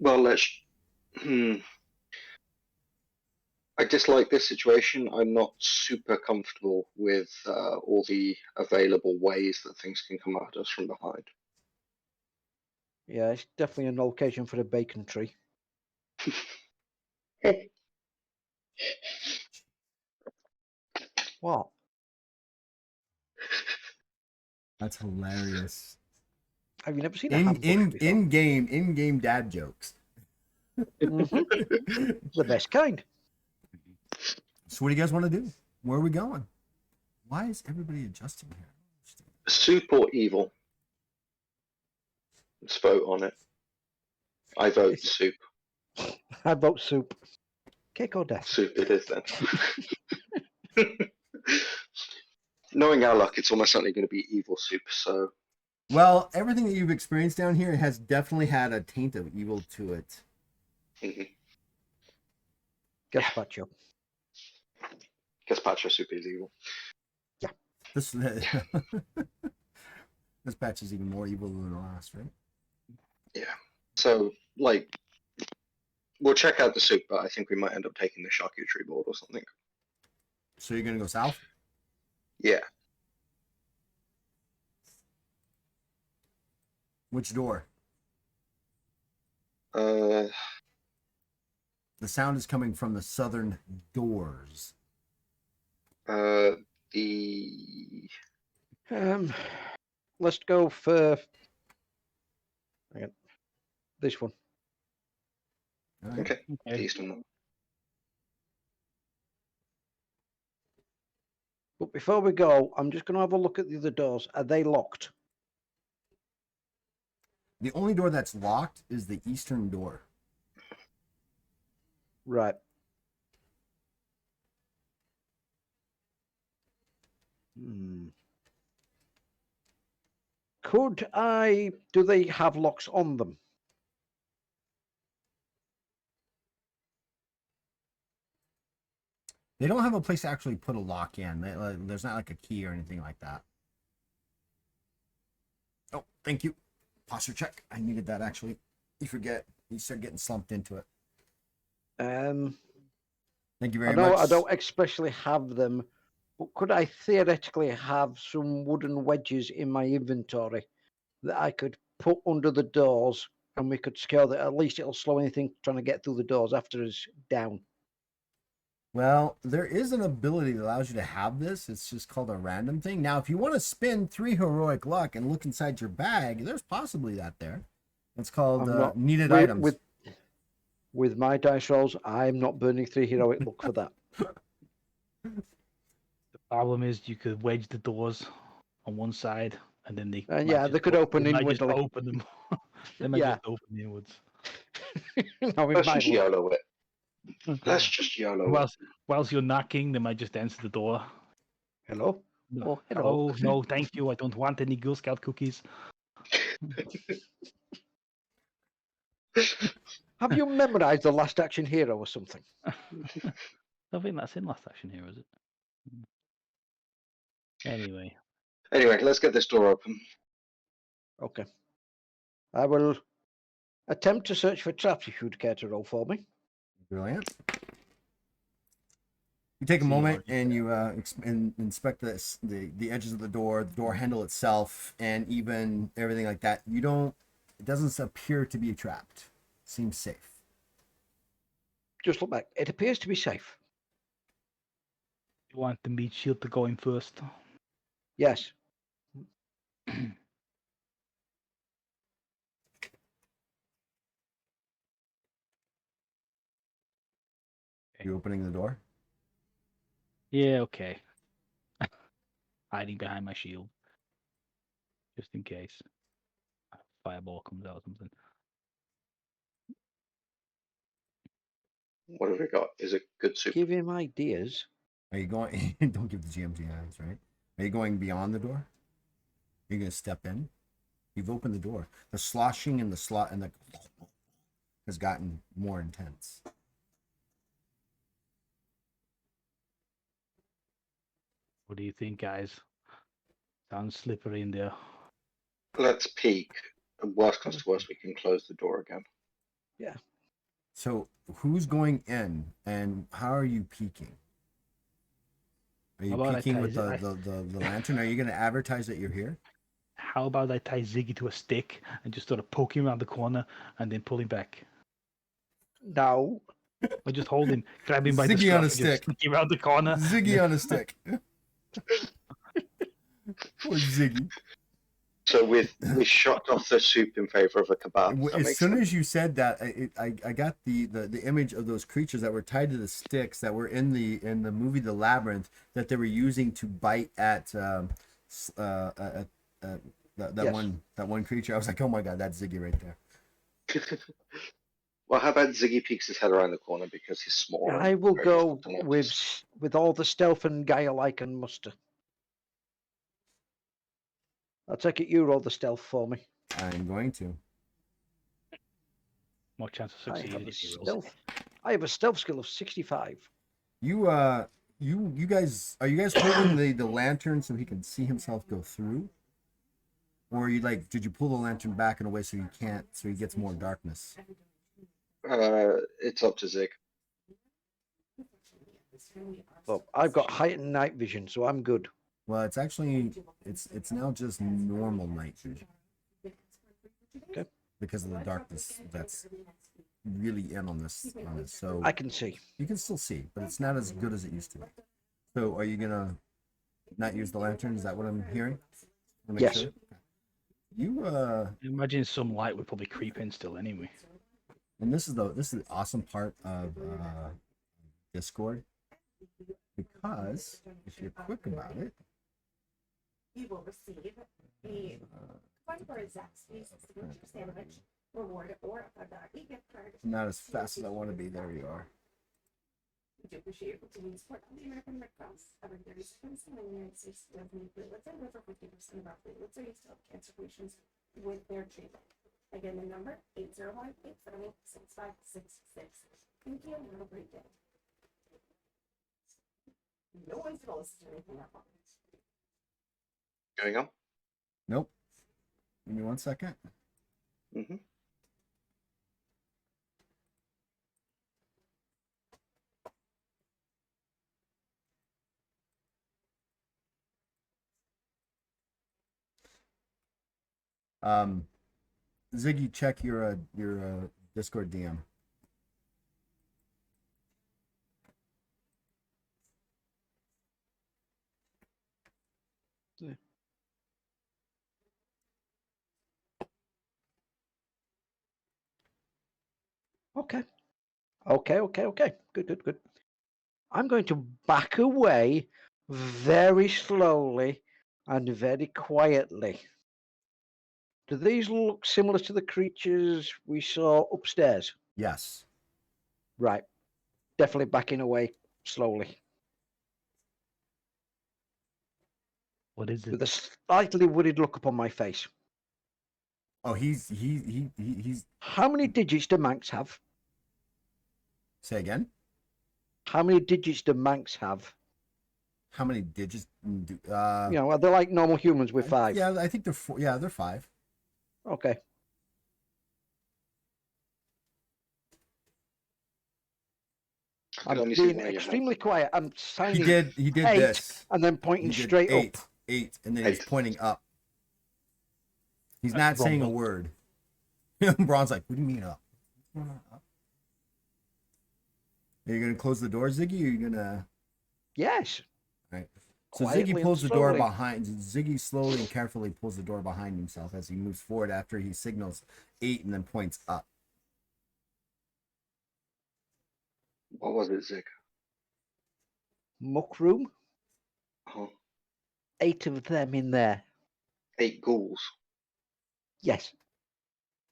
Well, let's. I dislike this situation. I'm not super comfortable with all the available ways that things can come at us from behind. Yeah, it's definitely an location for a bacon tree. What? That's hilarious. Have you never seen a hambush before? In game dad jokes. The best kind. So what do you guys want to do? Where are we going? Why is everybody adjusting here? Soup or evil? Let's vote on it. I vote It's- soup. I vote soup. Cake or death? Soup it is then. Knowing our luck, it's almost certainly going to be evil soup, so Well, everything that you've experienced down here has definitely had a taint of evil to it. Gazpacho. gazpacho soup is evil. This this batch is even more evil than the last, right? Yeah. So, like, we'll check out the soup, but I think we might end up taking the charcuterie board or something. So you're gonna go south? Yeah. Which door? Uh, The sound is coming from the southern doors. the Let's go for hang on. This one. All right. okay, the Okay. eastern one. But before we go, I'm just going to have a look at the other doors. Are they locked? The only door that's locked is the eastern door. Right. Could I? Do they have locks on them? They don't have a place to actually put a lock in. There's not like a key or anything like that. Oh, thank you. Posture check. I needed that actually. You forget. You start getting slumped into it. Um, Thank you I very don't. much. I don't especially have them But could I theoretically have some wooden wedges in my inventory that I could put under the doors and we could secure that? At least it'll slow anything trying to get through the doors after us down. Well, there is an ability that allows you to have this. It's just called a random thing. Now, if you want to spend 3 heroic luck and look inside your bag, there's possibly that there. It's called I'm not- needed with- items. With my dice rolls, I'm not burning 3 heroic luck for that. The problem is you could wedge the doors on one side, and then they And might yeah, just they could open might just inwardly. open them. They might Yeah. just open inwards. No, with Let's my just luck. YOLO it. Let's just YOLO it. Whilst you're knocking, they might just answer the door. Hello? Oh, hello. Oh no, thank you. I don't want any Girl Scout cookies. Have you memorized the last action hero or something? I think that's in Last Action Hero, is it? Anyway, Anyway, let's get this door open. Okay. I will attempt to search for traps if you'd care to roll for me. Brilliant. You take a See moment what- and you inspect the edges of the door handle itself, and even everything like that. It doesn't appear to be trapped. Seems safe. Just look back. It appears to be safe. you want the meat shield to go in first. Yes. You opening the door? Yeah, okay. Hiding behind my shield. Just in case. A fireball comes out or something. What have we got? Is it good soup? Give him ideas. Are you going? Don't give the GM eyes, right? Are you going beyond the door? Are you going to step in? You've opened the door. The sloshing and the slot and the has gotten more intense. What do you think, guys? Sounds slippery in there. Let's peek. And worst comes to worst, we can close the door again. So who's going in, and how are you peeking? Are you How about I peeking with tie the lantern? Are you going to advertise that you're here? How about I tie Ziggy to a stick and just sort of poke him around the corner and then pull him back? No. Or just hold him, grab him by the Ziggy scruff on a and just stick. stick him around the corner. Ziggy on a stick. Poor Ziggy. So we shut off the soup in favor of a kebab. Does that As make soon sense? as you said that, I got the image of those creatures that were tied to the sticks that were in the movie The Labyrinth that they were using to bite at that Yes. one creature. I was like, oh my god, that's Ziggy right there. Well, how about Ziggy peeks his head around the corner because he's small? and I will very go difficult to notice. with all the stealth and guile I can muster. I'll take it you roll the stealth for me. I'm going to. More chance of I succeeding have a if he rolls. stealth. I have a stealth skill of 65. You guys, are you guys holding the lantern so he can see himself go through? Or did you pull the lantern back in a way so he gets more darkness? It's up to Zig. Well, I've got heightened night vision, so I'm good. Well, it's actually it's now just normal night vision. Okay. Because of the darkness that's really in on this. So I can see. you can still see, but it's not as good as it used to be. So are you gonna not use the lantern? Is that what I'm hearing? Wanna make Yes. sure? You Imagine some light would probably creep in still anyway. and this is the awesome part of Discord, because if you're quick about it, You will receive a coin for a Zaxby's signature sandwich reward or a $5 gift card. not as fast as I want to be. There you are. We do appreciate your continued support of the American Red Cross. Every 30 seconds in the United States does need platelets, and over 50% of our platelets are used to help cancer patients with their treatment. Again, the number 801-878-6566. Thank you, and have a great day. No one's gonna listen to anything that long. Going on? Nope. Give me 1 second. Mm-hmm. Ziggy, check your Discord DM. Okay. Okay. Good. I'm going to back away very slowly and very quietly. Do these look similar to the creatures we saw upstairs? Yes. Right. Definitely backing away slowly What is with a it? slightly worried look upon my face. Oh, he's. How many digits do Manx have? Say again. How many digits do Manx have? How many digits? Are they like normal humans with 5? Yeah, I think they're 4. Yeah, they're 5. Okay. I can I'm only see being one of your extremely heads. quiet. I'm He signing did 8 this. and then pointing He did straight 8, up. 8, and then he's 8. pointing up. He's not Wrong saying a one. word. Braun's like, what do you mean up? What's going on, up? Are you gonna close the door, Ziggy? Or are you gonna? Yes. Right. So Quietly Ziggy and pulls the door slowly. behind. Ziggy slowly and carefully pulls the door behind himself as he moves forward after he signals 8 and then points up. What was it, Zig? Muck room. Uh-huh. 8 of them in there. 8 ghouls. Yes.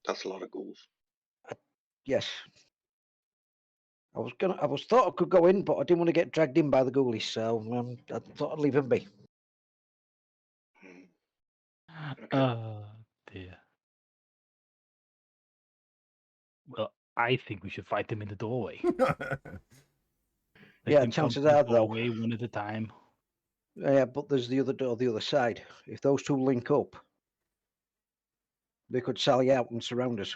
That's a lot of ghouls. Yes. I was thought I could go in, but I didn't want to get dragged in by the ghoulies, so I thought I'd leave them be. Hmm. Okay. Oh dear. Well, I think we should fight them in the doorway. Let Yeah, them come chances to the are, though. doorway one at a time. Yeah, but there's the other door, the other side. If those two link up, they could sally out and surround us.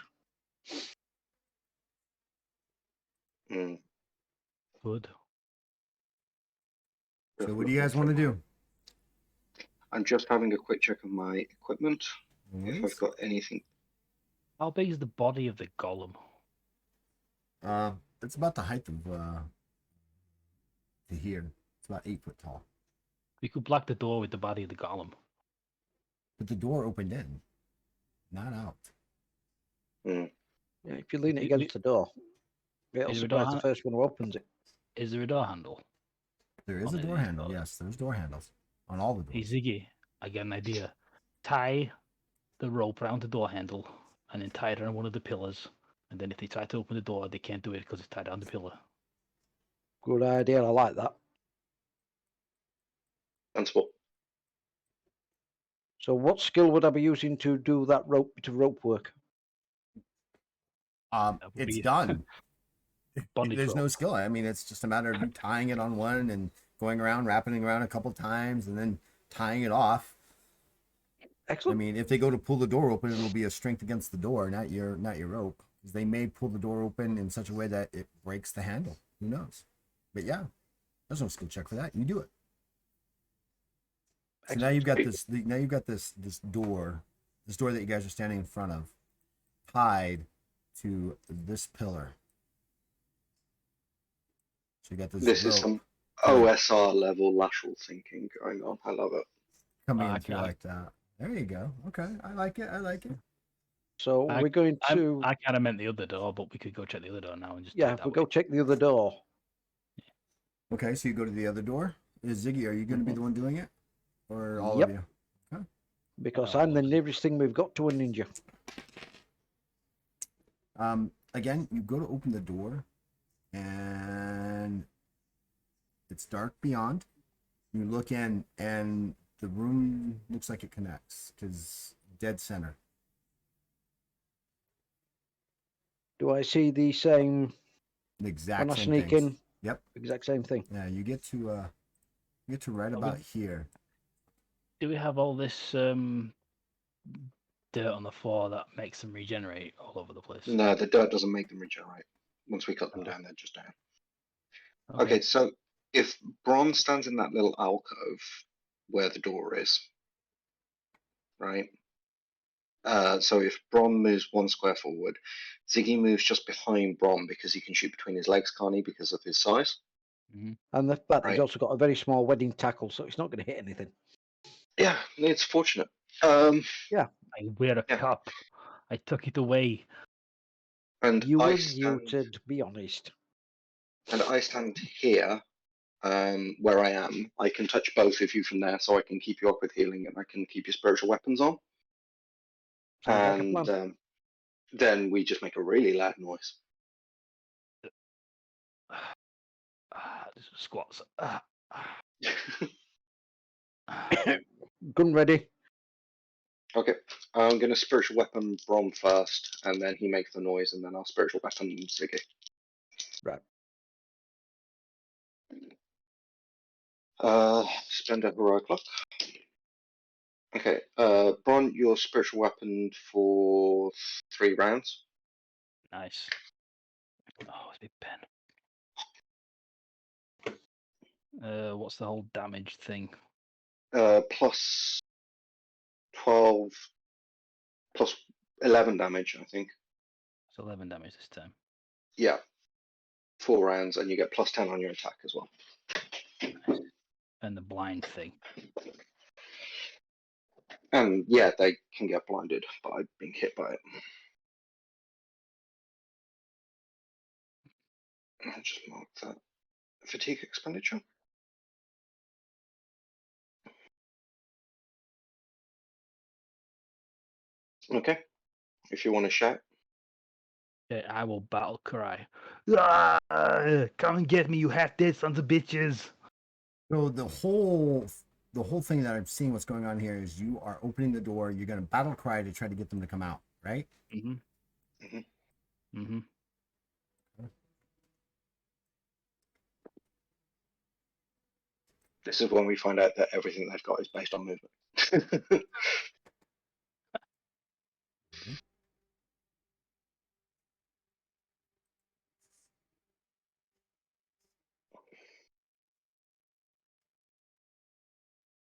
Hmm. Good. So what do you guys want to do? I'm just having a quick check of my equipment. No If worries. I've got anything. How big is the body of the golem? It's about the height of to here. It's about 8 foot tall. We could block the door with the body of the golem. But the door opened in, not out. Hmm. Yeah, if you lean it We- against the door, it'll Is there a door surprise the first one who opens it. Is there a door handle? There is On a any door of these handle. doors? Yes, there's door handles on all the Hey doors. Ziggy, I got an idea. Tie the rope around the door handle and then tie it around one of the pillars. And then if they try to open the door, they can't do it because it's tied on the pillar. Good idea. I like that. And spot. So, what skill would I be using to do that rope work? That would It's be done. bondage There's no rope. skill. I mean, it's just a matter of you tying it on one and going around, wrapping it around a couple times, and then tying it off. I Excellent. mean, if they go to pull the door open, it'll be a strength against the door, not your rope. Because they may pull the door open in such a way that it breaks the handle. Who knows? But yeah, there's no skill check for that. You do it. So now you've got this. Now you've got this door that you guys are standing in front of, tied to this pillar. So you got this. This rope is some coming- OSR level lateral thinking going on. I love it. coming I in through can't- like that. There you go. Okay, I like it. I like it. So, we're going to. I kind of meant the other door, but we could go check the other door now and just do Yeah, it that we'll way. go check the other door. Okay, so you go to the other door. Is Ziggy? Are you going to be the one doing it, or all Yep. of you? Because Oh, I'm the lovely. nearest thing we've got to a ninja. Again, you go to open the door, and it's dark beyond. You look in, and the room looks like it connects because dead center. Do I see the same The when exact I same sneak things. in? Yep. Exact same thing. Yeah, you get to right about here. Do we have all this dirt on the floor that makes them regenerate all over the place? No, the dirt doesn't make them regenerate. Once we cut them Oh. down, they're just down. Okay, so if Bronze stands in that little alcove where the door is, right? So if Brom moves 1 square forward, Ziggy moves just behind Brom because he can shoot between his legs, can't he, because of his size? And the fact Right. he's also got a very small wedding tackle, so it's not going to hit anything. Yeah, it's fortunate. I wear a Yeah. cup. I took it away. And You I were stand, muted, be honest. and I stand here, where I am. I can touch both of you from there, so I can keep you up with healing, and I can keep your spiritual weapons on. Sounds like a And plan. then we just make a really loud noise. This was squats. Gun ready. Okay, I'm gonna spiritual weapon Brom first, and then he makes the noise, and then I'll spiritual weapon Ziggy. Right. Spend a heroic luck. Okay, Bron, your spiritual weapon for 3 rounds. Nice. Oh, it's a big pen. What's the whole damage thing? Plus 12, plus 11 damage, I think. It's 11 damage this time. Yeah, 4 rounds, and you get plus 10 on your attack as well. Nice. And the blind thing. And yeah, they can get blinded by being hit by it. I'll just mark that. Fatigue expenditure. Okay, if you want to shout. Okay, I will battle cry. Ah, come and get me, you half-dead sons of bitches. So the whole thing that I'm seeing what's going on here is you are opening the door. You're going to battle cry to try to get them to come out, right? This is when we find out that everything they've got is based on movement.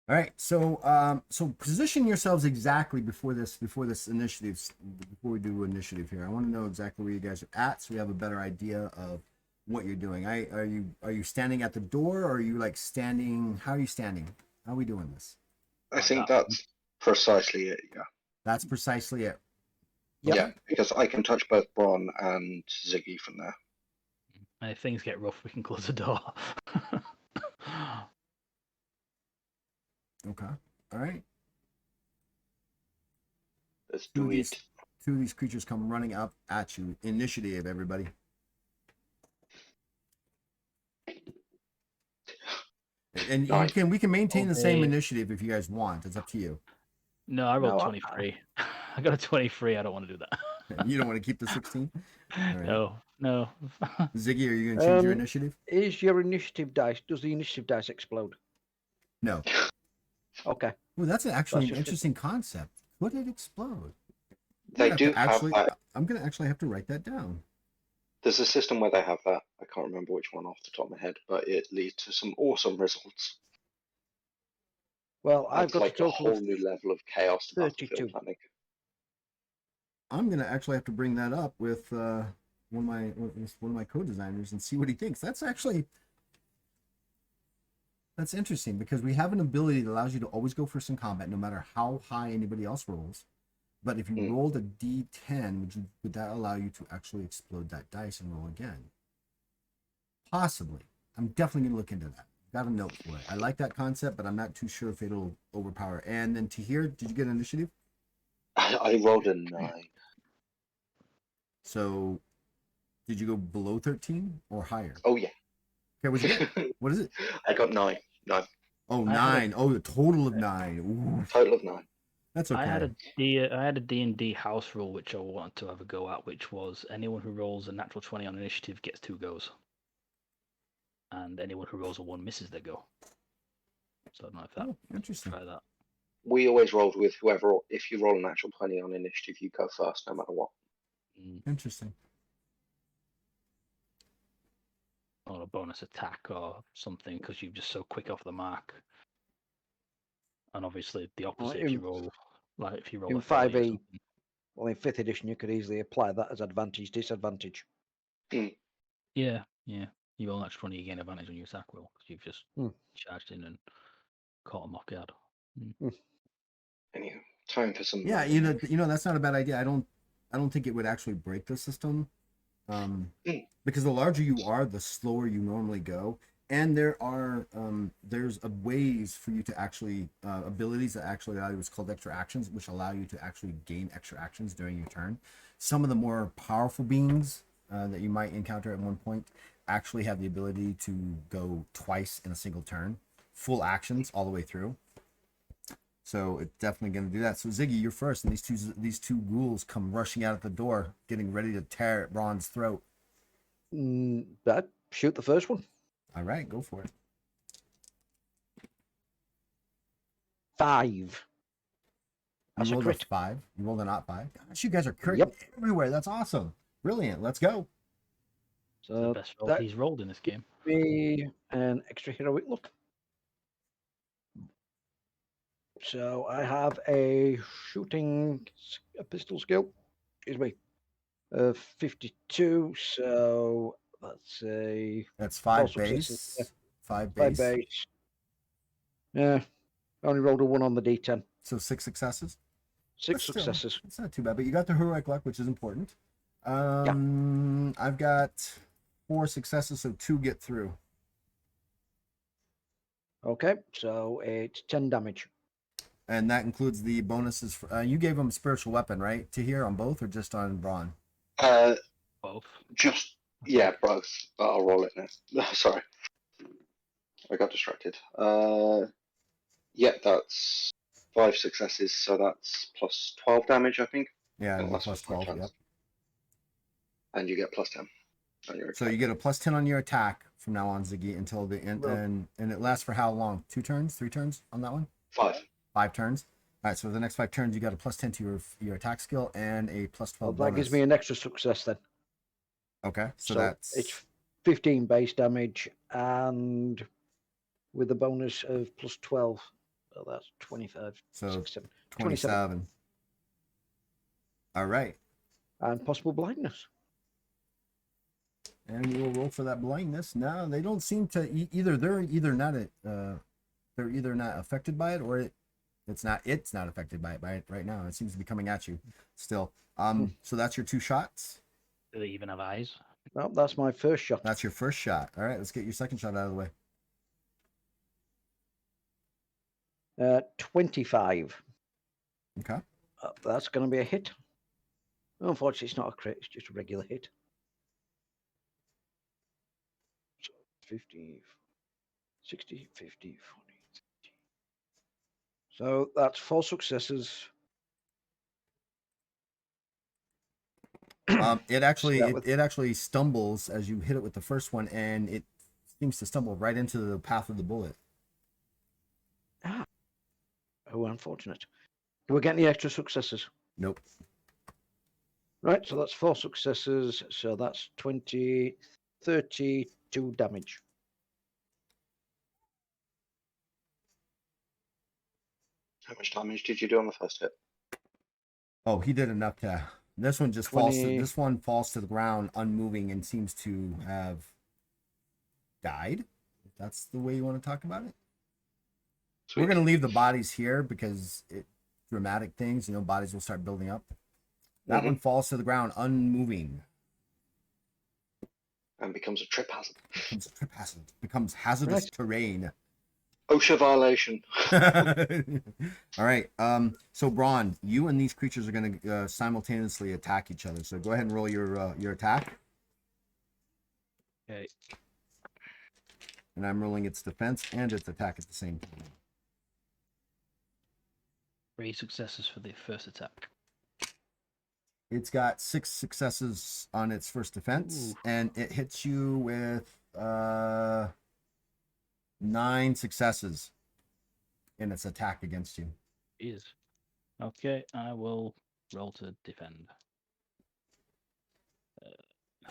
All right, so position yourselves exactly before this initiative, before we do initiative here. I want to know exactly where you guys are at, so we have a better idea of what you're doing. Are you standing at the door, or are you like standing? How are you standing? How are we doing this? I think that's precisely it. Yeah. That's precisely it. Yep. Yeah, because I can touch both Bron and Ziggy from there. And if things get rough, we can close the door. Okay. All right. Let's Two do of these it. creatures come running up at you. Initiative, everybody. And Nice. we can maintain the same Okay. initiative if you guys want. It's up to you. No, I rolled No, 23. I got a 23. I don't want to do that. You don't want to keep the 16? All right. No. Ziggy, are you going to change your initiative? Is your initiative dice? Does the initiative dice explode? No. Okay. Well, that's actually an just interesting concept. Could it explode? They do have that. I'm going to actually have to write that down. There's a system where they have that. I can't remember which one off the top of my head, but it leads to some awesome results. Well, I've It's got like a total whole of new level of chaos to 32. battlefield planning. I'm going to actually have to bring that up with one of my co-designers and see what he thinks. That's interesting because we have an ability that allows you to always go first in combat, no matter how high anybody else rolls. But if you rolled a D10, would that allow you to actually explode that dice and roll again? Possibly. I'm definitely going to look into that. Got a note for it. I like that concept, but I'm not too sure if it'll overpower. And then Tahir, did you get an initiative? I rolled a 9. So, did you go below 13 or higher? Oh yeah. Okay, what'd you get? What is it? I got 9. 9. Oh, 9. Oh, the total of 9. Ooh, Total of 9. that's okay. I had a D&D house rule which I wanted to have a go at, which was anyone who rolls a natural 20 on initiative gets 2 goes. And anyone who rolls a 1 misses their go. So I don't know if that. Interesting. Try that. We always rolled with whoever. If you roll a natural 20 on initiative, you go first, no matter what. Interesting. Or a bonus attack or something because you're just so quick off the mark. And obviously the opposite if you roll a failure or 5e, something. Well, in 5th edition, you could easily apply that as advantage, disadvantage. Yeah. You will naturally gain advantage on your attack roll because you've just charged in and caught him off guard. Anyway, time for some. Yeah, you know that's not a bad idea. I don't think it would actually break the system, because the larger you are, the slower you normally go, and there's ways for you to actually abilities that actually allow you what's called extra actions, which allow you to actually gain extra actions during your turn. Some of the more powerful beings that you might encounter at one point actually have the ability to go twice in a single turn, full actions all the way through. So it's definitely going to do that. So Ziggy, you're first, and these two ghouls come rushing out at the door, getting ready to tear at Ron's throat. That shoot the first one. All right, go for it. 5. You That's a rolled a crit. 5. You rolled a not 5. Gosh, you guys are crit Yep. everywhere. That's awesome. Brilliant. Let's go. The So best roll that he's rolled in this game. be an extra heroic look. So I have a pistol skill, excuse me, of 52. So that's That's four 5 successes. Yeah, base. 5 5 base. base. Yeah, I only rolled a 1 on the d10. So 6 successes. 6 But still, successes. It's not too bad, but you got the heroic luck, which is important. I've got 4 successes, so 2 get through. Okay, so it's 10 damage. And that includes the bonuses. You gave him spiritual weapon, right? To hear on both or just on Braun? Both. Just both. But I'll roll it now. Sorry, I got distracted. That's 5 successes, so that's plus 12 damage, I think. Yeah, And it'll be that's plus for 5 12. Yep. turns. And you get plus 10 on your So attack. you get a plus 10 on your attack from now on, Ziggy, until the end. Well- And it lasts for how long? 2 turns? 3 turns on that one? 5. 5 turns. All right, so for the next 5 turns, you got a plus 10 to your attack skill and a plus 12 Well, that bonus. gives me an extra success then. Okay, so It's that's 15 base damage, and with the bonus of plus 12, well, that's 25. So 6, 7, 27. All right, and possible blindness. and we will roll for that blindness. No, they don't seem to they're either not affected by it, or it's not affected by it right now. It seems to be coming at you still. So that's your 2 shots. Do they even have eyes? No, that's my first shot. That's your first shot. All right, let's get your second shot out of the way. 25. Okay. That's going to be a hit. Unfortunately, it's not a crit, it's just a regular hit. So 50, 60, 50, 40, 60. So that's 4 successes. It actually Start with- it actually stumbles as you hit it with the first one, and it seems to stumble right into the path of the bullet. Oh, unfortunate. Do we get any extra successes? Nope. Right, so that's 4 successes. So that's 20, 32 damage. How much damage did you do on the first hit? Oh, he did enough to. This one just falls. 20. This one falls to the ground, unmoving, and seems to have died. If that's the way you want to talk about it. Sweet. We're gonna leave the bodies here because dramatic things. Bodies will start building up. That one falls to the ground, unmoving. And becomes a trip hazard. Becomes a trip hazard. Becomes hazardous Right. terrain. OSHA violation. All right. So Braun, you and these creatures are going to simultaneously attack each other. So go ahead and roll your attack. Okay. And I'm rolling its defense and its attack at the same time. 3 successes for the first attack. It's got 6 successes on its first defense, Ooh. and it hits you with 9 successes in its attack against you. Is. Okay, I will roll to defend.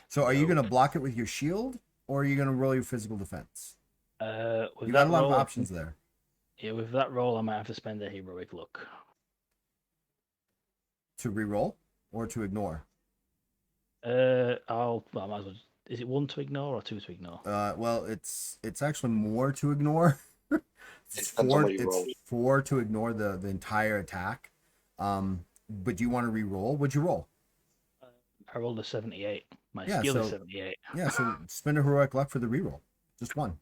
So are you No. going to block it with your shield, or are you going to roll your physical defense? With You got a that lot of roll, options there. Yeah, with that roll, I might have to spend a heroic look. To re-roll? or to ignore? Well, I might as well. Is it 1 to ignore or 2 to ignore? Well, it's actually more to ignore. It depends on what you roll. It's 4 to ignore the entire attack. But do you want to re-roll? What'd you roll? I rolled a 78. My Yeah, skill is so- 78. Yeah, so spend a heroic luck for the re-roll. Just one.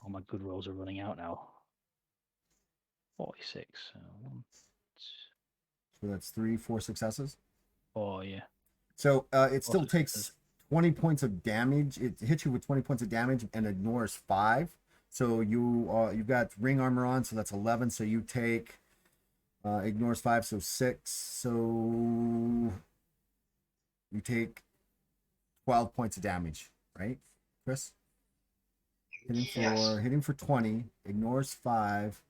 All my good rolls are running out now. 46. So 1, So that's 3, 4 successes. 4, yeah. So it Four still takes successes. 20 points of damage. It hits you with 20 points of damage and ignores 5. So you've got ring armor on, so that's 11. So you take ignores 5, so 6. So you take 12 points of damage, right, Chris? Yes. Hitting for 20, ignores 5.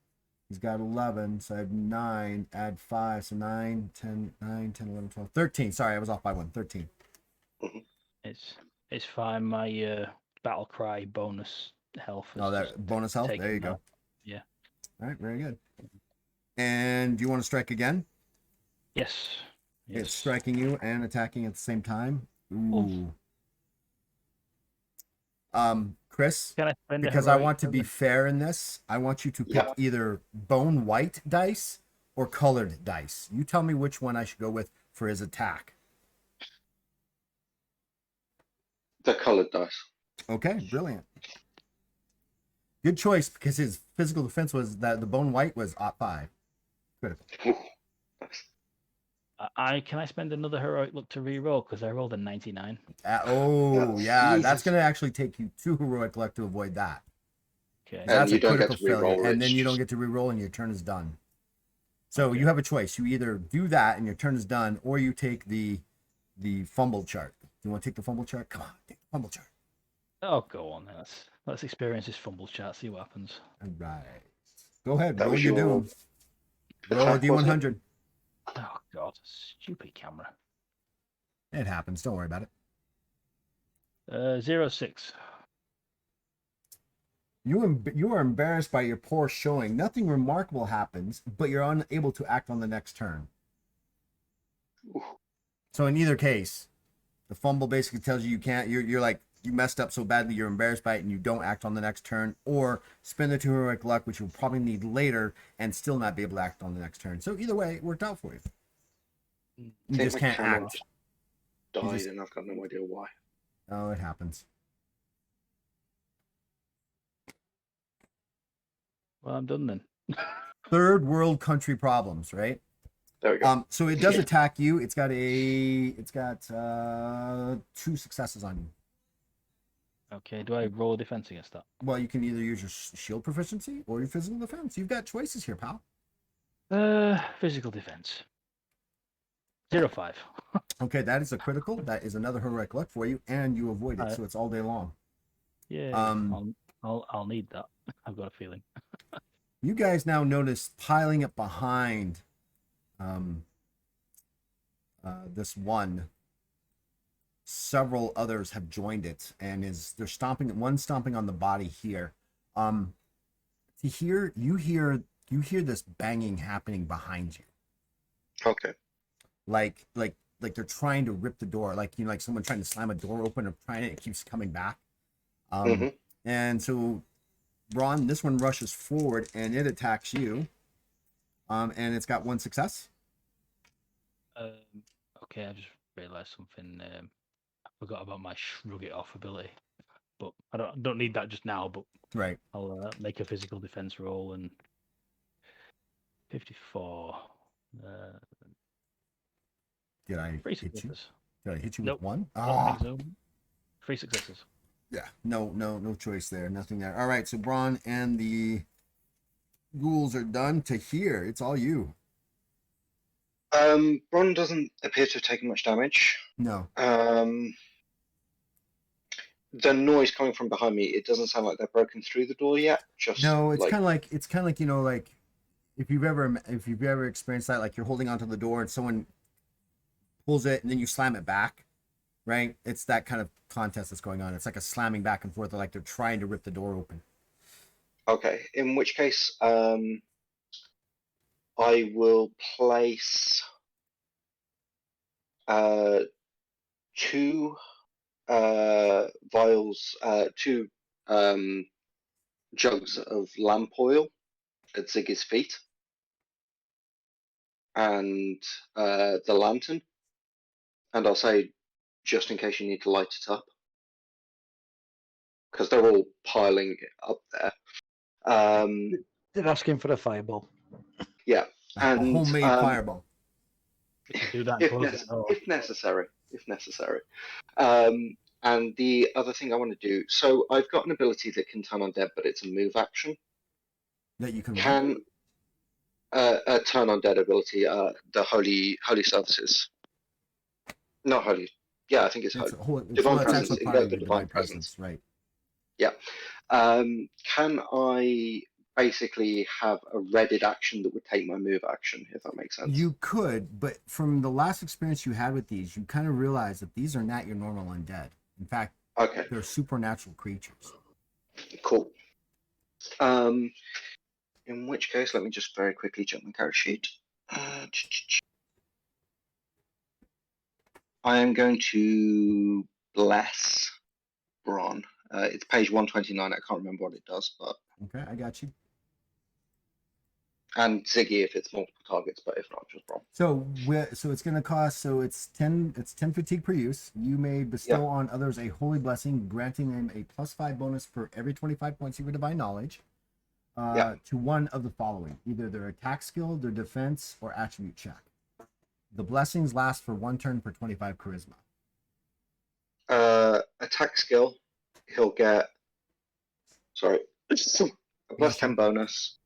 He's got 11, so I have 9, add 5, so 9, 10, 9, 10, 11, 12, 13. Sorry, I was off by 1. 13. It's fine. My battle cry bonus health. Oh, is that just bonus health. taken There you now. go. Yeah. All right, very good. And do you want to strike again? Yes. It's striking you and attacking at the same time. Ooh. Chris, Can I spend a because I heroic want to be moment? fair in this, I want you to pick Yep. either bone white dice or colored dice. You tell me which one I should go with for his attack. The coloured dice. Okay, brilliant. Good choice, because his physical defense was that the bone white was +5. Critical. Ooh, nice. Can I spend another heroic look to re-roll because I rolled a 99. Oh, yeah, that's Jesus. going to actually take you 2 heroic luck to avoid that. Okay. And That's you a don't get critical to re-roll, failure, and then it's you don't just- get to re-roll, and your turn is done. So Okay. you have a choice. You either do that, and your turn is done, or you take the fumble chart. Do you want to take the fumble chart? Come on, take the fumble chart. Oh, go on then. Let's experience this fumble chat. See what happens. All right. Go ahead. That Roll was your your doom. Roll a attack, wasn't it? D100. Oh God, stupid camera. It happens. Don't worry about it. 06. You are embarrassed by your poor showing. Nothing remarkable happens, but you're unable to act on the next turn. Ooh. So in either case, the fumble basically tells you you can't. You're like, you messed up so badly you're embarrassed by it and you don't act on the next turn, or spend the 2 heroic luck, which you'll probably need later, and still not be able to act on the next turn. So either way, it worked out for you. You I think just my can't camera act. died, just- and I've got no idea why. Oh, it happens. Well, I'm done then. Third world country problems, right? There we go. So it does attack you. It's got 2 successes on you. Okay. Do I roll a defense against that? Well, you can either use your shield proficiency or your physical defense. You've got choices here, pal. Physical defense. 05. Okay, that is a critical. That is another heroic luck for you, and you avoid it, Alright. so it's all day long. Yeah. I'll need that. I've got a feeling. You guys now notice piling up behind this one. Several others have joined it, and they're stomping. One stomping on the body here. You hear this banging happening behind you, Okay. like they're trying to rip the door, like like someone trying to slam a door open and trying it keeps coming back. Mhm. And so, Ron, this one rushes forward and it attacks you. And it's got 1 success. Okay, I just realised something. I forgot about my shrug it off ability, but I don't need that just now. But Right. I'll make a physical defense roll and 54. Did I 3 hit you? successes. Did I hit you Nope. with 1? I don't think so. 3 successes. Yeah. No choice there. Nothing there. All right. So Braun and the ghouls are done. To here, it's all you. Bron doesn't appear to have taken much damage. No. The noise coming from behind me, it doesn't sound like they've broken through the door yet. Just No. It's like, kind of like like if you've ever experienced that, like you're holding onto the door and someone pulls it and then you slam it back, right? It's that kind of contest that's going on. It's like a slamming back and forth, like they're trying to rip the door open. Okay, in which case, I will place two vials, two jugs of lamp oil at Ziggy's feet, and the lantern. And I'll say, just in case you need to light it up, because they're all piling up there. They're asking for a fireball. Yeah, A and homemade fireball. You can do that and close the door. if necessary. And the other thing I want to do, so I've got an ability that can turn undead, but it's a move action. That you can what? Can a turn undead ability, the holy services, not holy. Yeah, I think it's holy. Divine presence, actually part invoke of the your divine presence. right? Yeah. Can I basically have a readied action that would take my move action, if that makes sense? You could, but from the last experience you had with these, you kind of realize that these are not your normal undead. In fact, Okay, they're supernatural creatures. cool. In which case, let me just very quickly check my character sheet. I am going to bless Bron. It's page 129. I can't remember what it does, but Okay, I got you. and Ziggy if it's multiple targets, but if not, just Bron. So it's going to cost. So it's 10 fatigue per use. You may bestow on others a holy blessing, granting them a +5 bonus for every 25 points of your divine knowledge. To one of the following: either their attack skill, their defense, or attribute check. The blessings last for 1 turn per 25 charisma. Attack skill, he'll get a +10 bonus.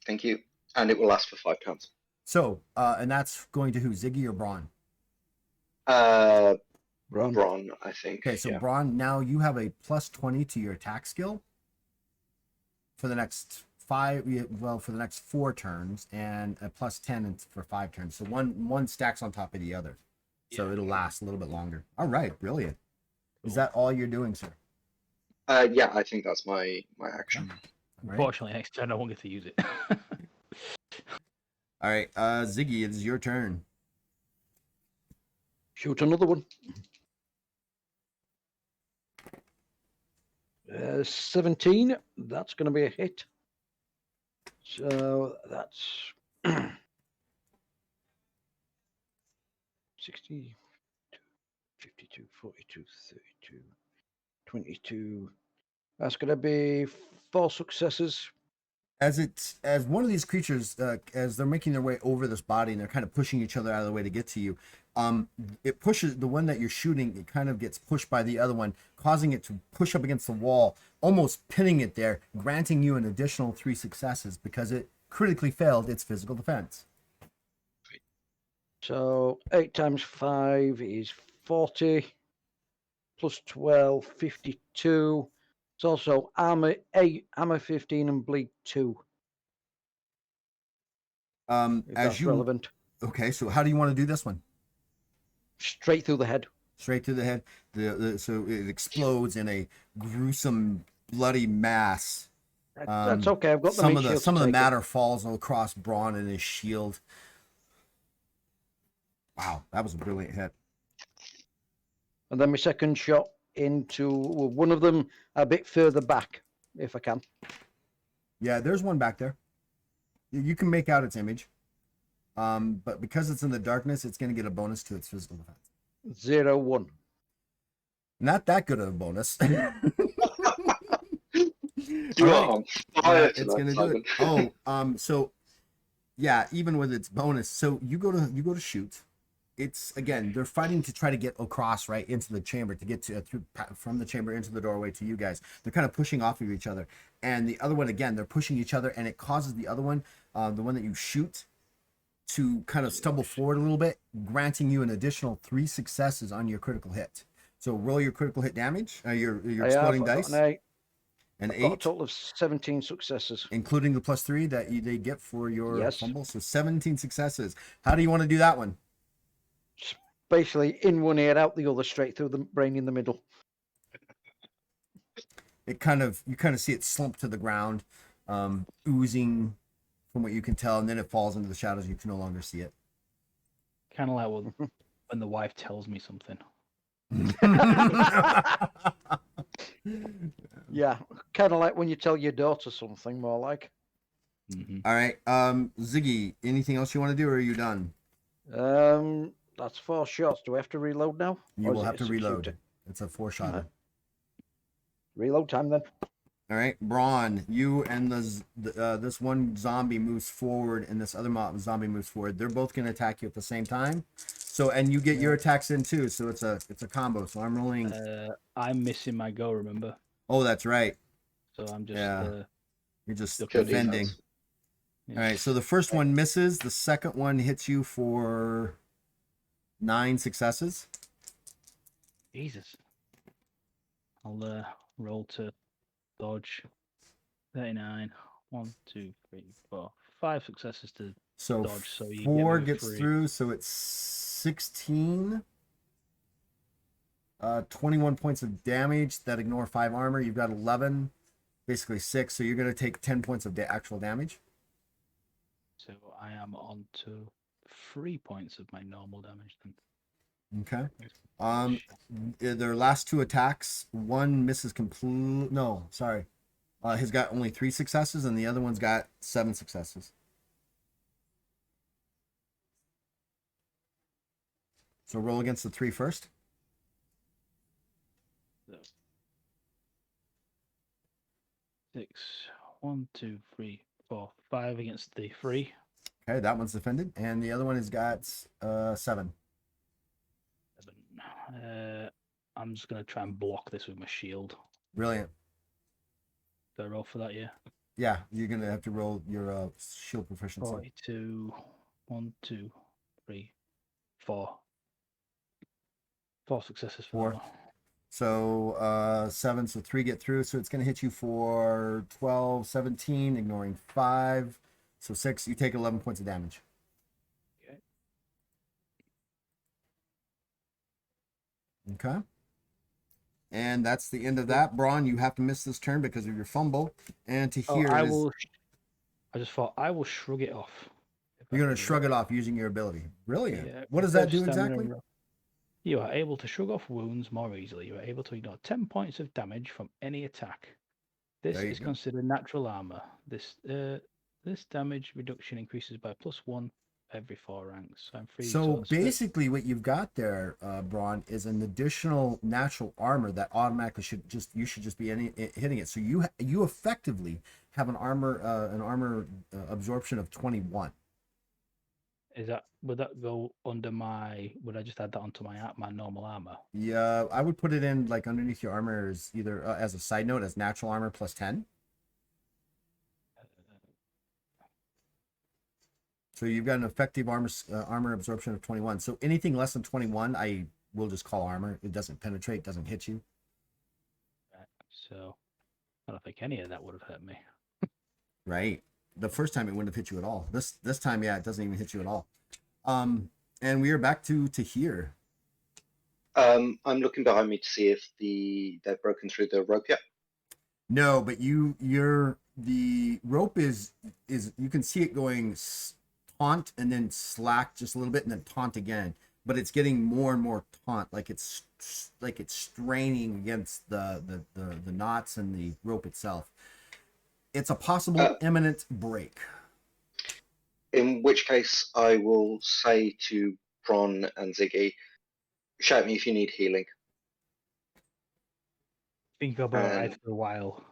Thank you, and it will last for 5 turns. So, and that's going to who? Ziggy or Braun? Bron, I think. Okay, so Braun, now you have a +20 to your attack skill for the next 4 turns, and a +10 for 5 turns. So one stacks on top of the other, so it'll last a little bit longer. All right, brilliant. Is that all you're doing, sir? Yeah, I think that's my action. Right. Unfortunately, next turn I won't get to use it. All right, Ziggy, it's your turn. Shoot another one. 17. That's going to be a hit. So that's 60, 52, 42, 32, 22. That's going to be 4 successes. As one of these creatures, as they're making their way over this body and they're kind of pushing each other out of the way to get to you, it pushes the one that you're shooting. It kind of gets pushed by the other one, causing it to push up against the wall, almost pinning it there, granting you an additional 3 successes because it critically failed its physical defense. So 8 times 5 is 40, plus 12, 52. It's also armor 8, armor 15, and bleed 2. If that's relevant. Okay, so how do you want to do this one? Straight through the head. Straight through the head. So it explodes in a gruesome, bloody mass. That's okay. I've got some of the matter falls across Braun and his shield. Wow, that was a brilliant hit. And then my second shot into one of them a bit further back, if I can. Yeah, there's one back there. You can make out its image. But because it's in the darkness, it's going to get a bonus to its physical defense. 0-1. Not that good of a bonus. You are on fire it's going to do it. So yeah, even with its bonus, so you go to shoot. It's again, they're fighting to try to get across right into the chamber to get to from the chamber into the doorway to you guys. They're kind of pushing off of each other, and the other one again, they're pushing each other, and it causes the other one, the one that you shoot, to kind of stumble forward a little bit, granting you an additional 3 successes on your critical hit. So roll your critical hit damage, your exploding dice. An 8. Got a total of 17 successes, including the +3 that they get for your fumble. So 17 successes. How do you want to do that one? Basically, in one ear, out the other, straight through the brain in the middle. you kind of see it slump to the ground, oozing from what you can tell, and then it falls into the shadows. You can no longer see it. Kind of like when the wife tells me something. Yeah, kind of like when you tell your daughter something, more like. All right, Ziggy, anything else you want to do, or are you done? That's 4 shots. Do I have to reload now? You Or will is it have a to reload. subshooter? It's a 4-shotter. Alright. Reload time then. All right, Braun, you and this one zombie moves forward, and this other zombie moves forward. They're both going to attack you at the same time. So, and you get your attacks in too. So it's a combo. So I'm rolling. I'm missing my go. Remember? Oh, that's right. So I'm just. You're just looking defending. details. All right. So the first one misses. The second one hits you for 9 successes. Jesus. I'll roll to dodge. 39. 1, 2, 3, 4, 5 successes to So dodge. So you 4 get gets 3. through. So it's 16. 21 points of damage that ignore 5 armor. You've got 11, basically 6. So you're going to take 10 points of actual damage. So I am on to 3 points of my normal damage then. Okay. Their last 2 attacks, one misses complete. No, sorry. He's got only 3 successes, and the other one's got 7 successes. So roll against the 3 first. So, 6. 1, 2, 3, 4, 5 against the 3. Okay, that one's defended, and the other one has got 7. 7. I'm just gonna try and block this with my shield. Brilliant. Do I roll for that? Yeah. Yeah, you're gonna have to roll your shield proficiency. 42. 1, 2, 3, 4. 4 successes for 4. that one. So 7, so 3 get through. So it's gonna hit you for 12, 17, ignoring 5. So 6. You take 11 points of damage. Okay. Okay. And that's the end of that. Braun, you have to miss this turn because of your fumble. And to Oh, here I is will. I just thought I will shrug it off. you're gonna shrug it off using your ability. Brilliant. Yeah, What does that do first stamina exactly? roll. You are able to shrug off wounds more easily. You are able to ignore 10 points of damage from any attack. This There you is go. considered natural armor. This damage reduction increases by +1 every 4 ranks. So I'm free. So it's fir- basically, what you've got there, Braun, is an additional natural armor that automatically should just be hitting it. So you effectively have an armor absorption of 21. would that go under my? Would I just add that onto my normal armor? Yeah, I would put it in like underneath your armor as either as a side note as natural armor plus 10. So you've got an effective armor absorption of 21. So anything less than 21, I will just call armor. It doesn't penetrate, doesn't hit you. Right. So I don't think any of that would have hurt me. Right. The first time it wouldn't have hit you at all. This time, yeah, it doesn't even hit you at all. And we are back to here. I'm looking behind me to see if they've broken through the rope yet. No, but the rope is you can see it going taunt and then slack just a little bit and then taunt again, but it's getting more and more taunt, like it's straining against the knots and the rope itself. It's a possible imminent break. In which case, I will say to Bron and Ziggy, shout me if you need healing. I think I'll be alright for a while.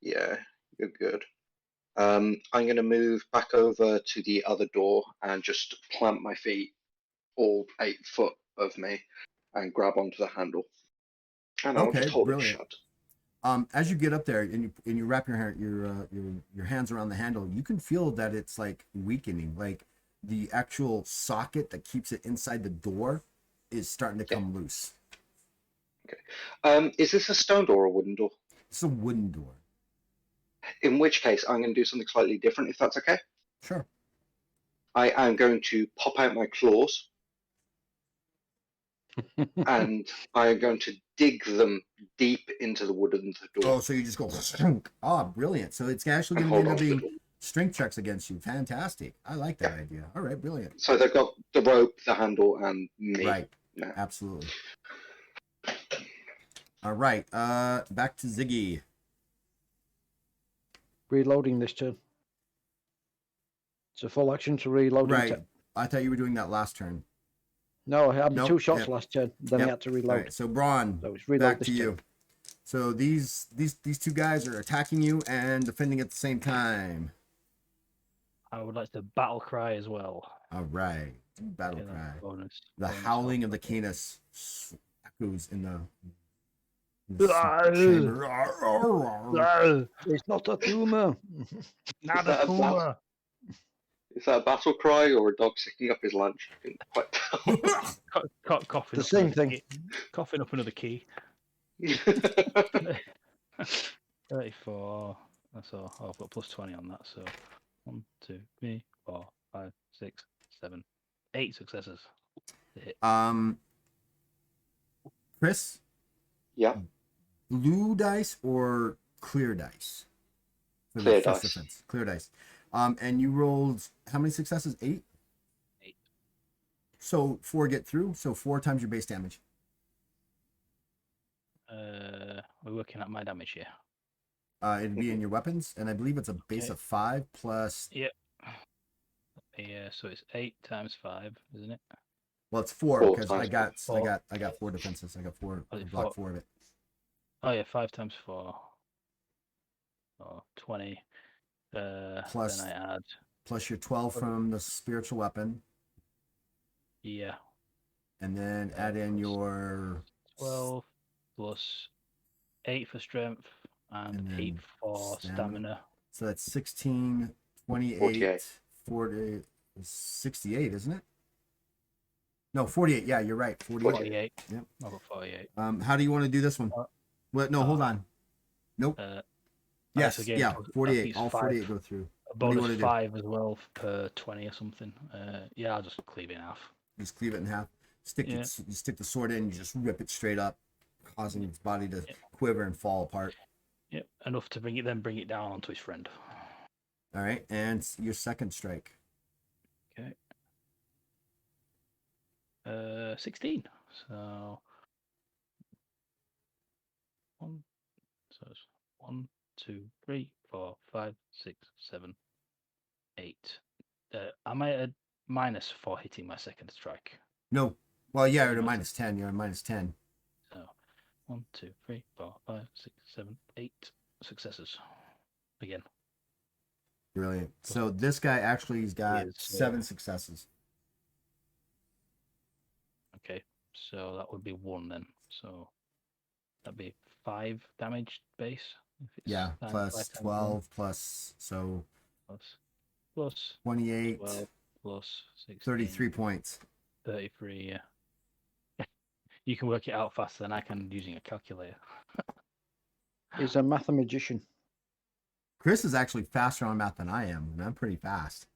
Yeah, you're good. I'm going to move back over to the other door and just plant my feet all 8 foot of me and grab onto the handle. And I'll just hold brilliant. it shut. As you get up there and you wrap your hands around the handle, you can feel that it's like weakening, like the actual socket that keeps it inside the door is starting to come loose. Okay. Is this a stone door or a wooden door? It's a wooden door. In which case, I'm going to do something slightly different, if that's okay. Sure. I am going to pop out my claws and I am going to dig them deep into the wood of the door Oh, so you just go. Oh, brilliant. So it's actually and going to hold end on up to the being door. strength checks against you. Fantastic. I like that idea. All right, brilliant. So they've got the rope, the handle, and me. Right. Now. Absolutely. All right. Back to Ziggy. Reloading this turn. It's a full action to reload. Right. I thought you were doing that last turn. No, I had Nope, 2 shots yep. last turn. Then I had to All reload. right. So Braun, So it's reload back this to you. turn. So these two guys are attacking you and defending at the same time. I would like to battle cry as well. All right. Battle Get that cry. bonus. The bonus howling off. of the Canis echoes in the Ah, chamber. Ah, It's not a tumor. Not that a a puma. Is that a battle cry or a dog sticking up his lunch? I couldn't quite Coughing The up same another thing. Key. Coughing up another key. tell. 34. So I've got plus 20 on that. So 1, 2, 3, 4, 5, 6, 7, 8 successes to hit. Chris, Yeah, blue dice or clear dice? For the Clear first dice. defense. Clear dice. And you rolled how many successes? 8? 8. So 4 get through. So 4 times your base damage. We're working at my damage here. It'd be in your weapons, and I believe it's a base Okay. of 5 plus. Yep. Yeah, so it's 8 times 5, isn't it? Well, it's 4 4 because times I got 4 defenses. I got 4. Oh, I it's blocked 4. 4 of it. Oh yeah, 5 times 4. Oh, 20. Plus- Then I add, Plus your 12 from the spiritual weapon, yeah, and then add in your 12 plus 8 for strength and And 8 then for stamina. So that's 16, 28, 48. 40, 68, isn't it? No, 48. Yeah, you're right. 48. 48. Yep. I've got 48. How do you want to do this one? Well, no, hold on. Nope. Yes, again, yeah, I think 48. it's All 5. 48 go through. A What do you bonus wanna do? 5 as well per 20 or something. Yeah, I'll just cleave it in half. Just cleave it in half. Yeah. You stick the sword in, you just rip it straight up, causing its body to quiver and fall apart. Yep, enough to bring it down onto his friend. All right, and your second strike. Okay. 16. So it's 1, 2, 3, 4, 5, 6, 7, 8. Am I at minus for hitting my second strike? No. Well, yeah, you're at a Minus- minus 10. You're at minus 10. So 1, 2, 3, 4, 5, 6, 7, 8 successes. Again. Brilliant. So this guy actually has got Is, 7 successes. Okay. So that would be 1 then. So that'd be 5 damage base. If it's Yeah, times plus 5 times 12 plus, so 1, plus 28, 12 plus 16, 33 points. 33, yeah. You can work it out faster than I can using a calculator. He's a mathematician. Chris is actually faster on math than I am, and I'm pretty fast.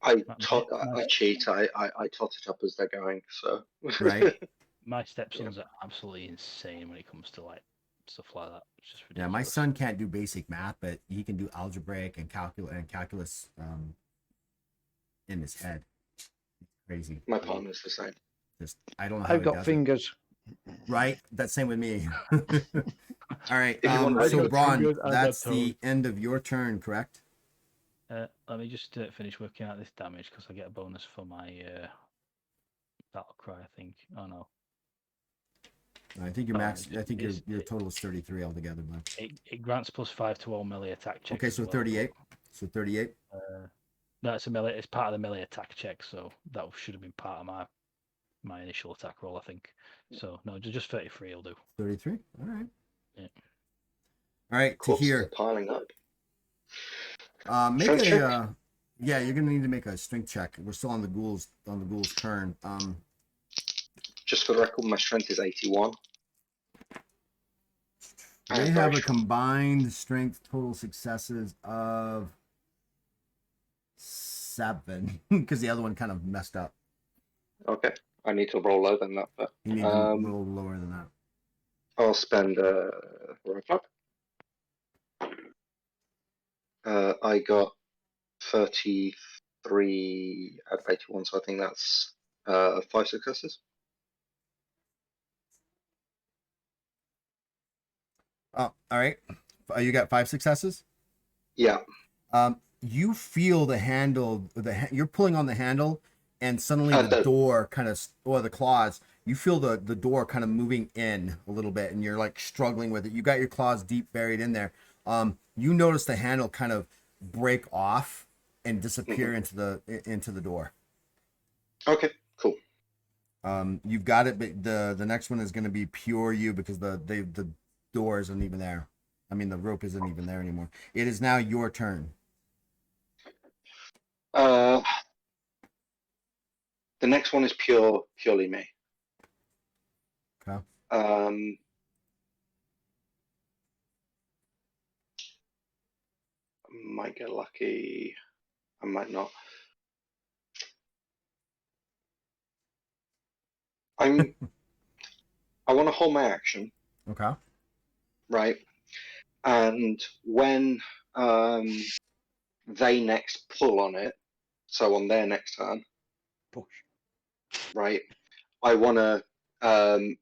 I Nice. cheat. I tot it up as they're going. So Right. My stepsons are absolutely insane when it comes to like stuff like that. It's just ridiculous. Yeah, my son can't do basic math, but he can do algebraic and calculus in his head. It's crazy. My partner's the same. Just I don't know how I've he got does fingers. it. Right? That's same with me. All right. If you want to- So got Braun, fingers, I've got that's the end of your turn, correct? Let me just finish working out this damage because I get a bonus for my battle cry. I think. Oh no, I think your Oh, max. I think it's- your total is 33 altogether, man. it grants plus 5 to all melee attack checks. Okay, as so well. 38. So 38. No, it's a melee. It's part of the melee attack check, so that should have been part of my initial attack roll, I think. So no, just 33 will do. 33. All right. Yeah. All right. To Corpses here. are piling up. Make Strength check? yeah, you're gonna need to make a strength check. We're still on the ghouls turn. Just for the record, my strength is 81. They I'm have very a combined strength total successes of 7 because the other one kind of messed up. Okay. I need to roll lower than that, but You need to roll lower than that. I'll spend roll up. I got 33 out of 81, so I think that's 5 successes. Oh, all right. You got 5 successes. Yeah. You feel the handle. You're pulling on the handle, and suddenly the door kind of, or the claws. You feel the door kind of moving in a little bit, and you're like struggling with it. You got your claws deep buried in there. You notice the handle kind of break off and disappear into the door. Okay, cool. You've got it, but the next one is going to be pure you, because the door isn't even there. I mean, the rope isn't even there anymore. It is now your turn. The next one is purely me. Okay. Might get lucky. I might not. I want to hold my action. Okay. Right. And when they next pull on it, so on their next turn, Push. right, I want to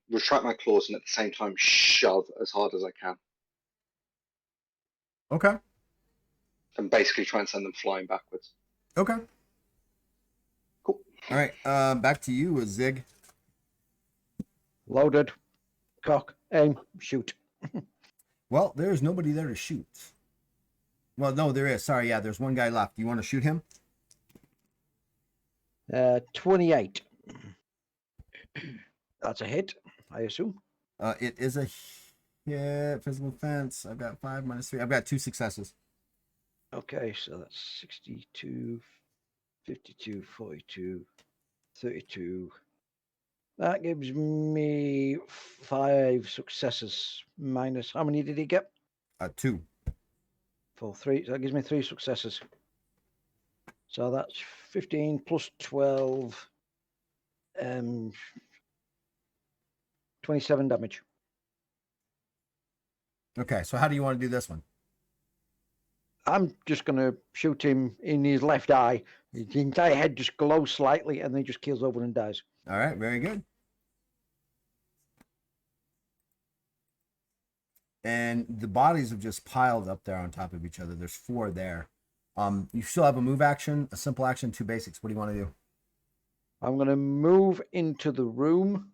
retract my claws and at the same time shove as hard as I can. Okay. And basically try and send them flying backwards. Okay. Cool. All right. Back to you, Zig. Loaded. Cock. Aim. Shoot. Well, there's nobody there to shoot. Well, no, there is. Sorry, yeah, there's one guy left. You want to shoot him? 28. That's a hit, I assume. It is a hit. Physical defense. I've got 5 minus 3. I've got 2 successes. Okay, so that's 62, 52, 42, 32. That gives me 5 successes. Minus, how many did he get? 2. 4, 3. So that gives me 3 successes. So that's 15 plus 12. 27 damage. Okay, so how do you want to do this one? I'm just going to shoot him in his left eye. The entire head just glows slightly, and then he just keels over and dies. All right, very good. And the bodies have just piled up there on top of each other. There's 4 there. You still have a move action, a simple action, 2 basics. What do you want to do? I'm going to move into the room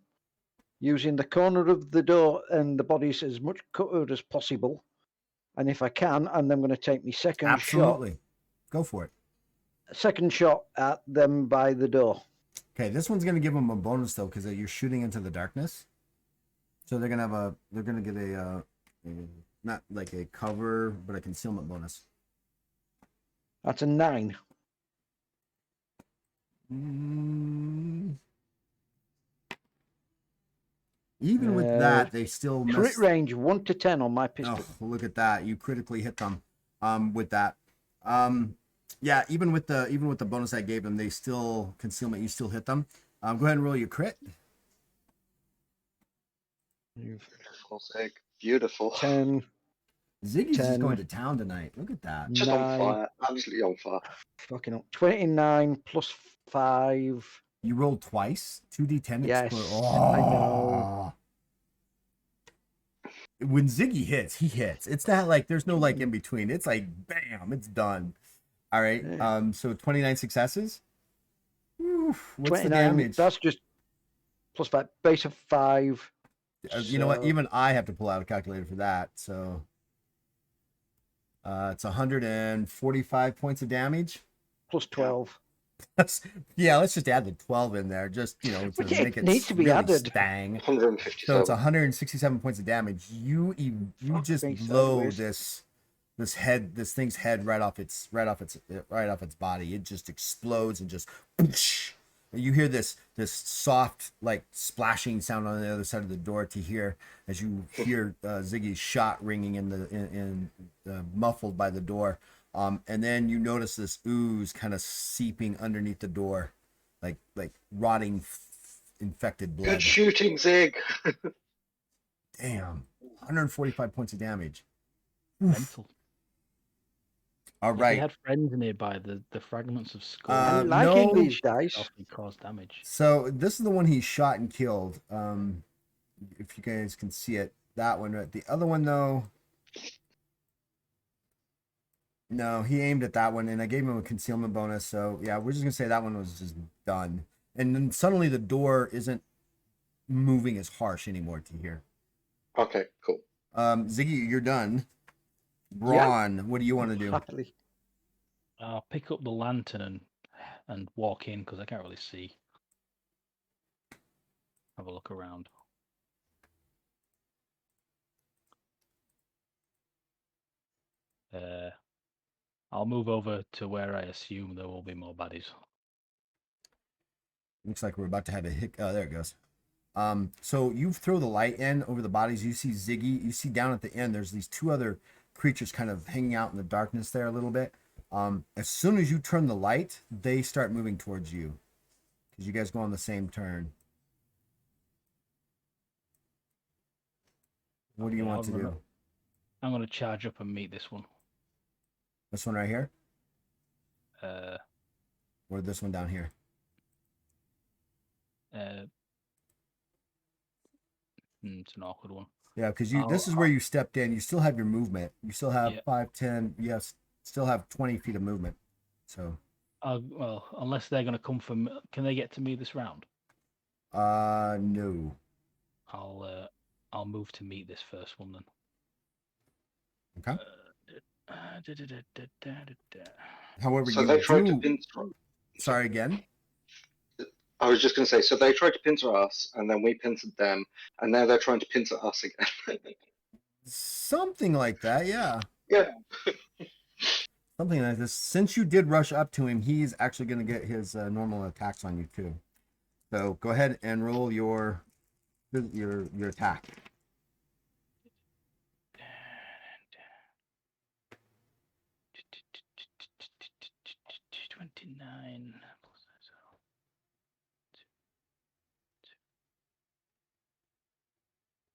using the corner of the door and the bodies as much covered as possible. And if I can, and I'm going to take my second Absolutely. Go for it. second shot at them by the door. Okay, this one's going to give them a bonus, though, because you're shooting into the darkness. So they're going to get a not like a cover, but a concealment bonus. That's a 9. Even with that, they still miss. Crit range 1 to 10 on my pistol. Oh, look at that! You critically hit them. With that. Yeah, even with the bonus I gave them, they still concealment. You still hit them. Go ahead and roll your crit. Beautiful, Zig. Beautiful. 10. Ziggy's just 10. going to town tonight. Look at that. Just 9. on fire. Absolutely on fire. Fucking up. 29 plus 5. You rolled twice. 2d10. Yes, Oh. I know. When Ziggy hits, he hits. It's not like there's no like in between. It's like bam, it's done. All right. So 29 successes. Oof, what's the damage? That's just plus 5. Base of 5. You know what? Even I have to pull out a calculator for that. So it's 145 points of damage. Plus 12. Yeah, let's just add the 12 in there. Just, to make it needs to be really added. stang. 157. So it's 167 points of damage. You just blow this thing's head right off its body. It just explodes and just whoosh. You hear this soft like splashing sound on the other side of the door to hear as you hear Ziggy's shot ringing in muffled by the door. And then you notice this ooze kind of seeping underneath the door, like rotting infected Good blood. shooting, Zig. Damn. 145 points of damage. Mental. All If he right. had friends nearby, the fragments of skull I'm no. liking these dice. often cause damage. So this is the one he shot and killed. If you guys can see it, that one. Right? The other one though, no, he aimed at that one, and I gave him a concealment bonus. So yeah, we're just gonna say that one was just done. And then suddenly the door isn't moving as harsh anymore to here. Okay, cool. Ziggy, you're done. Braun, what do you want to do? Happily. I'll pick up the lantern and walk in because I can't really see. Have a look around. I'll move over to where I assume there will be more baddies. Looks like we're about to have a hic. Oh, there it goes. So you throw the light in over the bodies. You see Ziggy. You see down at the end, there's these two other creatures kind of hanging out in the darkness there a little bit. As soon as you turn the light, they start moving towards you because you guys go on the same turn. What do you want to do? I'm going to charge up and meet this one. This one right here? Uh, Or this one down here? It's an awkward one. Yeah, because this is where you stepped in. You still have your movement. You still have 5, 10. You still have 20 feet of movement. So. Well, unless they're going to come from, can they get to me this round? No. I'll move to meet this first one then. Okay. Da. However, So you they tried to do. pincer. Sorry again. I was just going to say, so they tried to pincer us, and then we pincered them, and now they're trying to pincer us again. Something like that, yeah. Yeah. Something like this. Since you did rush up to him, he's actually going to get his normal attacks on you too. So go ahead and roll your attack. 29.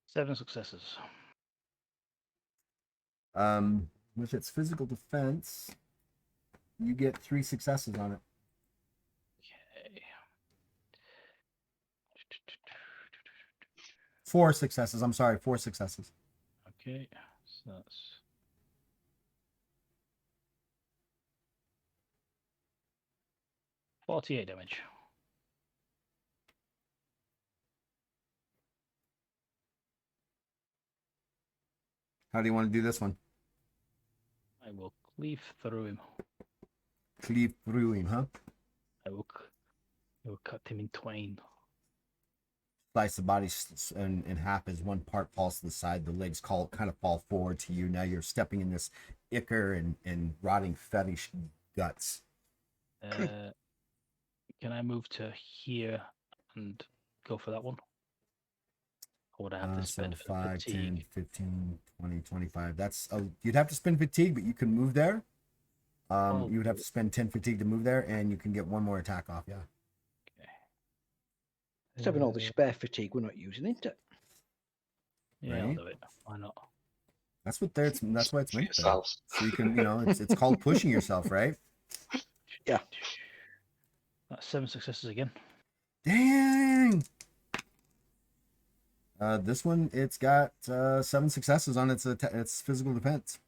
7 successes. With its physical defense, you get 3 successes on it. Okay. 4 successes. I'm sorry, 4 successes. Okay, so that's 48 damage. How do you want to do this one? I will cleave through him. Cleave through him, huh? I will cut him in twain. Slice the body in half as one part falls to the side. The legs kind of fall forward to you. Now you're stepping in this ichor and rotting fetish guts. Can I move to here and go for that one? Or would I have to spend so 5, fatigue? 10, 15, 20, 25. That's you'd have to spend fatigue, but you can move there. You would have to spend 10 fatigue to move there, and you can get one more attack off. Yeah. Okay. It's having all the spare fatigue we're not using, isn't it? Yeah, I'll Right. do it. Why not? That's what that's why it's For meant for. yourselves. So you can, it's called pushing yourself, right? Yeah. That's 7 successes again. Dang. This one, it's got 7 successes on its physical defense.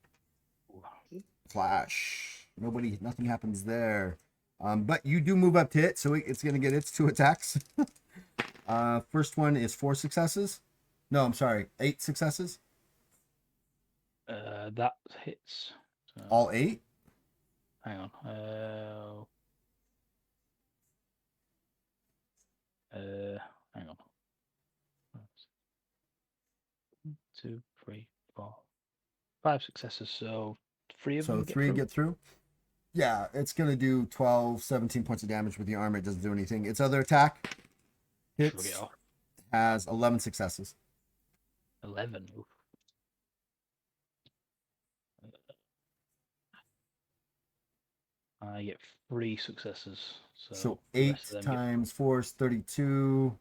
Flash. Nothing happens there. But you do move up to it, so it's going to get its 2 attacks. First one is 4 successes. No, I'm sorry, 8 successes. That hits. So, All 8? hang on. Hang on. 1, 2, 3, 4, 5 successes. So 3 of them. So 3 get through. Yeah, it's going to do 12, 17 points of damage with the armor. It doesn't do anything. Its other attack hits, has 11 successes. 11. Oof. I get 3 successes. So the 8 rest of them get- times 4 is 32.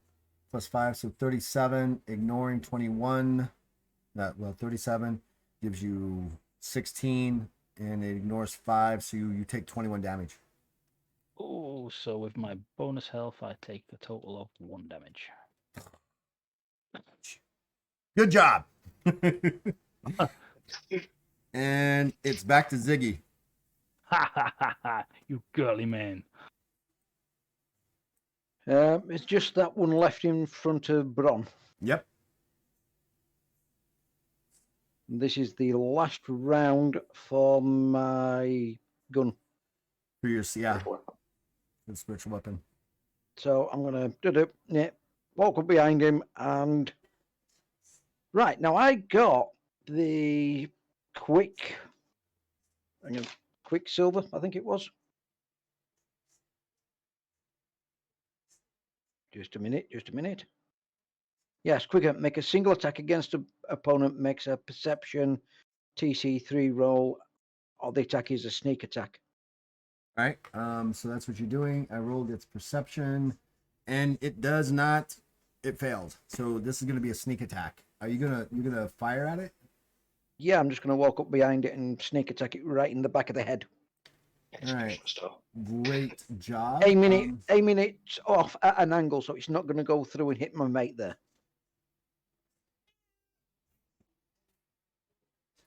+5, so 37. Ignoring 21. 37 gives you 16, and it ignores 5, so you take 21 damage. Oh, so with my bonus health, I take a total of 1 damage. Good job. And it's back to Ziggy. Ha ha ha ha! You girly man. It's just that one left in front of Bron. Yep. This is the last round for my gun. For your Go for it. the spiritual weapon. So I'm going to walk up behind him and... Right, now I got the Quicksilver, I think it was. Just a minute. Yes, quicker. Make a single attack against an opponent, makes a perception TC3 roll, or the attack is a sneak attack. All right. So that's what you're doing. I rolled its perception, and it does not. It failed. So this is going to be a sneak attack. Are you gonna fire at it? Yeah, I'm just going to walk up behind it and sneak attack it right in the back of the head. All right. Executioner style. Great job. Aiming it off at an angle so it's not going to go through and hit my mate there.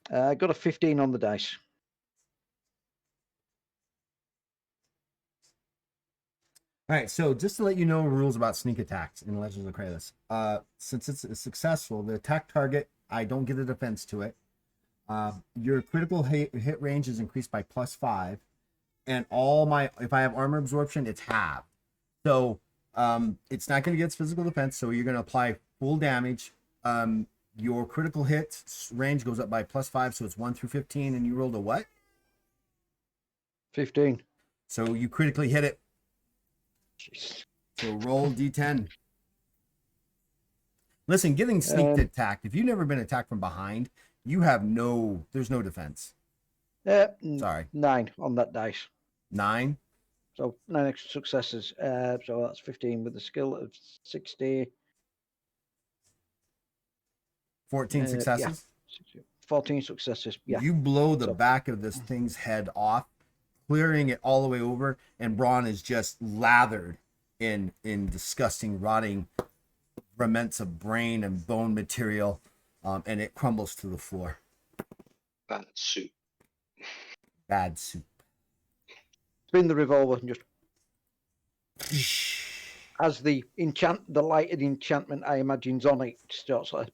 I got a 15 on the dice. All right, so just to let you know rules about sneak attacks in Legends of Kralis. Since it's successful, the attack target, I don't get a defense to it. Your critical hit range is increased by +5, and if I have armor absorption, it's halved. So it's not going to get its physical defense, so you're going to apply full damage. Your critical hit range goes up by +5, so it's 1 through 15, and you rolled a what? 15. So you critically hit it. Jeez. So roll D10. Listen, getting sneaked attacked, if you've never been attacked from behind, there's no defense. Sorry. 9 on that dice. 9. So 9 extra successes. So that's 15 with a skill of 60. 14 successes. 14 successes. Yeah. You blow the back of this thing's head off, clearing it all the way over, and Braun is just lathered in disgusting, rotting remnants of brain and bone material, and it crumbles to the floor. Bad soup. Bad soup. Spin the revolver and just as the lighted enchantment I imagine's on it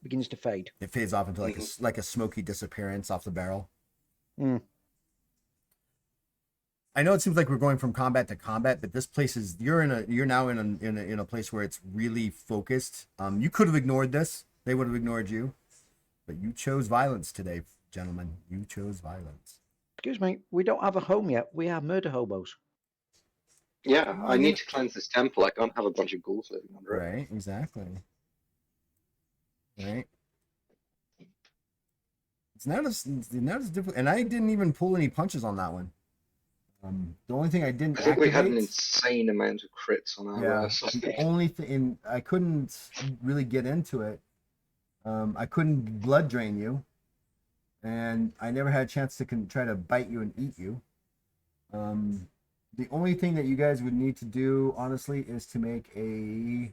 begins to fade. It fades off into like a smoky disappearance off the barrel. Mm. I know it seems like we're going from combat to combat, but this place is you're now in a place where it's really focused. You could have ignored this; they would have ignored you, but you chose violence today, gentlemen. You chose violence. Excuse me, we don't have a home yet. We are murder hobos. Yeah, I need to cleanse this temple. I can't have a bunch of ghouls living under it. Right, exactly. Right. It's not as difficult, and I didn't even pull any punches on that one. The only thing I didn't I think we had an activate- insane amount of crits on our side. The only thing I couldn't really get into it. I couldn't blood drain you, and I never had a chance to try to bite you and eat you. The only thing that you guys would need to do, honestly, is to make a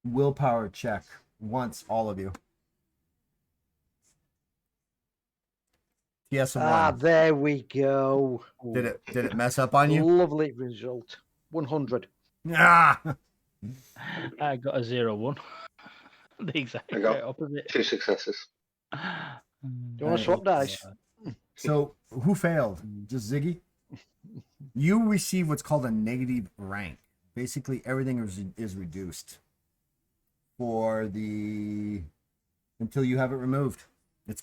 willpower check once, all of you. TS of 1. There we go. Did it mess up on you? Lovely result. 100. Ah! I got a 0-1. The exact I got opposite. 2 successes. Do you want to swap dice? So who failed? Just Ziggy? You receive what's called a negative rank. Basically, everything is reduced until you have it removed. It's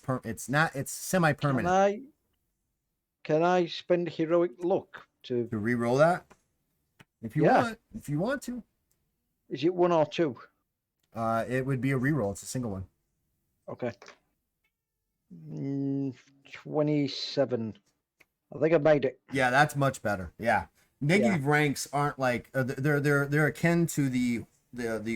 semi-permanent. Can I spend heroic luck to re-roll that? If you want to. Is it 1 or 2? It would be a re-roll. It's a single one. Okay. 27. I think I made it. Yeah, that's much better. Yeah. negative ranks aren't like they're akin to the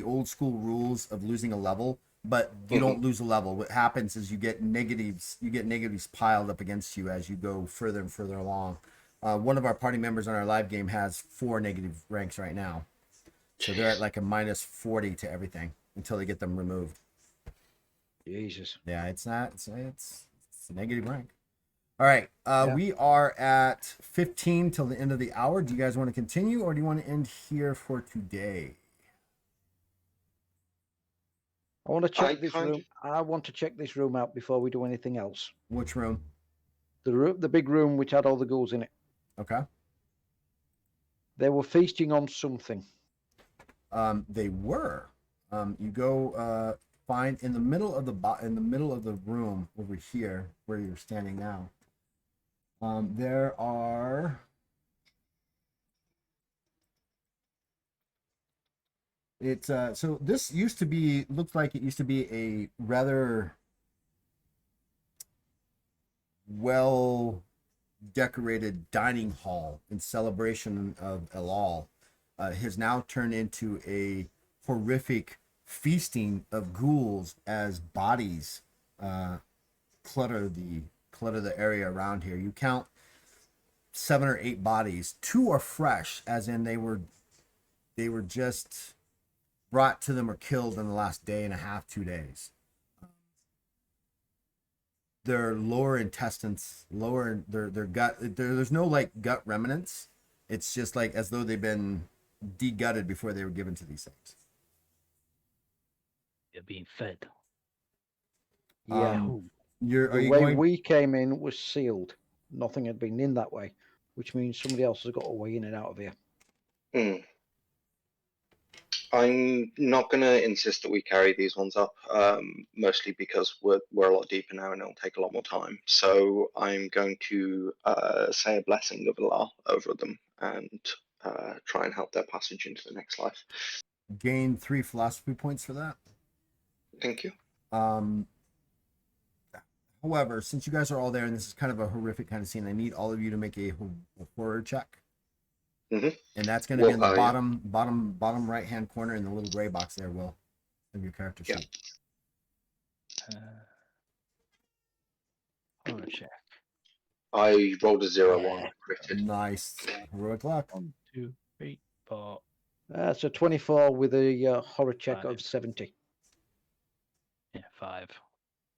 old school rules of losing a level, but you don't lose a level. What happens is you get negatives piled up against you as you go further and further along. One of our party members on our live game has 4 negative ranks right now, so they're at like a -40 to everything until they get them removed. Jesus. Yeah, it's not. It's a negative rank. All right, we are at 15 till the end of the hour. Do you guys want to continue, or do you want to end here for today? I want to check this room. I want to check this room out before we do anything else. Which room? The big room which had all the ghouls in it. Okay. They were feasting on something. They were. You go find in the middle of the room over here where you're standing now. There are. It's so this looked like it used to be a rather well decorated dining hall in celebration of Elal. Has now turned into a horrific feasting of ghouls as bodies clutter the area around here. You count 7 or 8 bodies. 2 are fresh, as in they were just brought to them or killed in the last day and a half, 2 days. Their lower intestines, their gut, there's no like gut remnants. It's just like as though they've been de-gutted before they were given to these things. They're being fed. Yeah. The way we came in was sealed. Nothing had been in that way, which means somebody else has got a way in and out of here. I'm not going to insist that we carry these ones up, mostly because we're a lot deeper now and it'll take a lot more time. So I'm going to say a blessing of Allah over them and try and help their passage into the next life. Gain 3 philosophy points for that. Thank you. However, since you guys are all there and this is kind of a horrific kind of scene, I need all of you to make a horror check. And that's going to be in the bottom right hand corner in the little gray box there, Will, of your character sheet. Horror check. I rolled a 0-1. Critted. Nice. Heroic luck. 1, 2, 3, 4. That's a 24 with a horror check 5. of 70. Yeah, 5.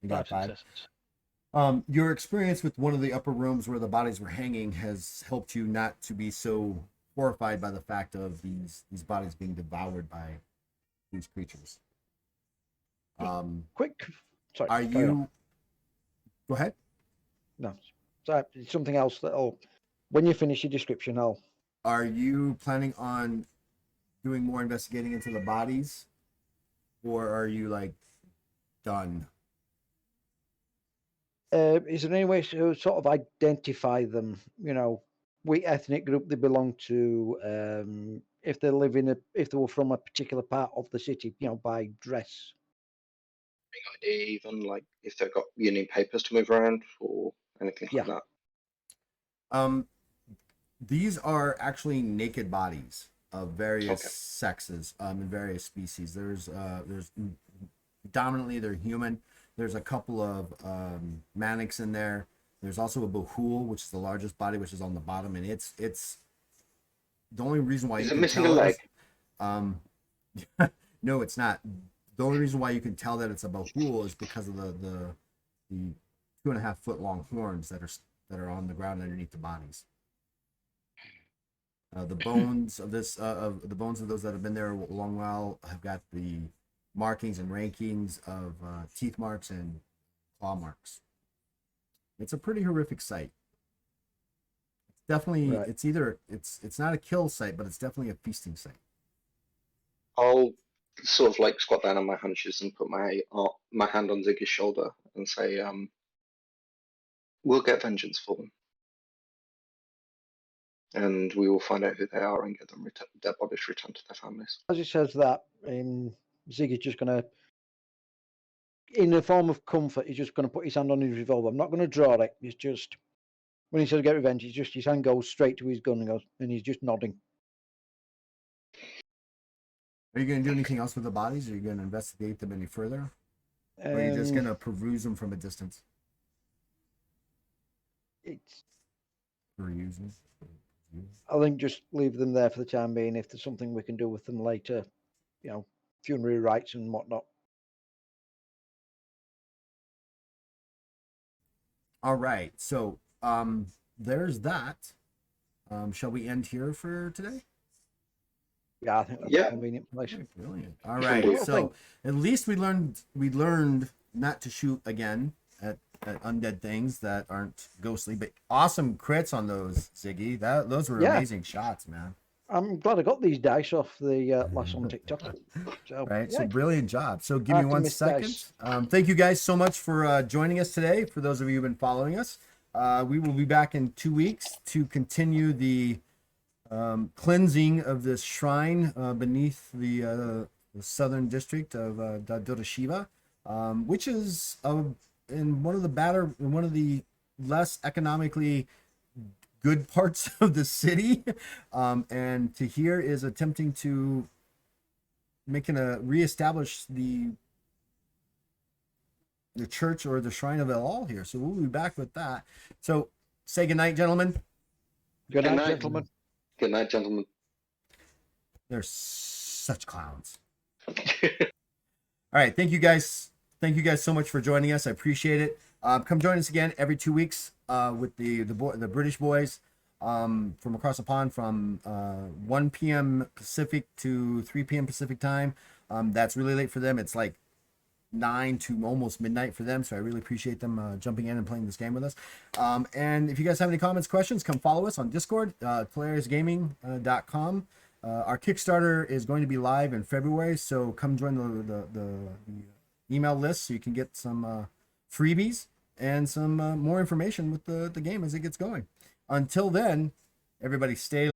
You got 5. Successes. Your experience with one of the upper rooms where the bodies were hanging has helped you not to be so horrified by the fact of these bodies being devoured by these creatures. Quick. Sorry. Are you? Go ahead. No. Sorry, it's something else when you finish your description, Are you planning on doing more investigating into the bodies, or are you like done? Is there any way to sort of identify them? You know, which ethnic group they belong to, if they were from a particular part of the city, by dress. Idea, even like if they've got union papers to move around or anything like that. These are actually naked bodies of various sexes, and various species. There's predominantly they're human. There's a couple of Manics in there. There's also a Bahul, which is the largest body, which is on the bottom, and it's the only reason why is you it can missing a leg? No, it's not. The only reason why you can tell that it's a Bahul is because of the 2.5 foot long horns that are on the ground underneath the bodies. The bones of the bones of those that have been there a long while have got the markings and rankings of teeth marks and claw marks. It's a pretty horrific sight. It's definitely it's not a kill site, but it's definitely a feasting site. I'll sort of like squat down on my hunches and put my hand on Ziggy's shoulder and say, we'll get vengeance for them. And we will find out who they are and get them their bodies returned to their families. As he says that, Ziggy's just going to, in a form of comfort, he's just going to put his hand on his revolver. I'm not going to draw it. He's just When he says get revenge, it's just his hand goes straight to his gun and goes, and he's just nodding. Are you going to do anything else with the bodies? Are you going to investigate them any further? Or are you just going to peruse them from a distance? It's. Peruse them? I think just leave them there for the time being. If there's something we can do with them later, you know, funerary rites and whatnot. All right. So there's that. Shall we end here for today? Yeah, I think that's Yeah. a convenient place. Brilliant. All Sure right. do. So at least we learned not to shoot again at undead things that aren't ghostly, but awesome crits on those, Ziggy. Those were Yeah. amazing shots, man. I'm glad I got these dice off the last on TikTok. So, Right. yeah, So brilliant job. So give me one Optimus second. dice. Thank you guys so much for joining us today. For those of you who've been following us, we will be back in 2 weeks to continue the cleansing of this shrine beneath the southern district of Dodoshiva, which is in one of the less economically good parts of the city, and Tahir is attempting to reestablish the church or the shrine of El All here. So we'll be back with that. So say goodnight, gentlemen. good night, night. gentlemen. Good night, gentlemen. They're such clowns. All right, thank you guys so much for joining us. I appreciate it. Come join us again every 2 weeks with the British boys from across the pond from 1 p.m. Pacific to 3 p.m. Pacific time. That's really late for them. It's like 9 to almost midnight for them, so I really appreciate them jumping in and playing this game with us. And if you guys have any comments, questions, come follow us on Discord, polarisgaming.com. Our Kickstarter is going to be live in February, so come join the email list so you can get some freebies and some more information with the game as it gets going. Until then, everybody stay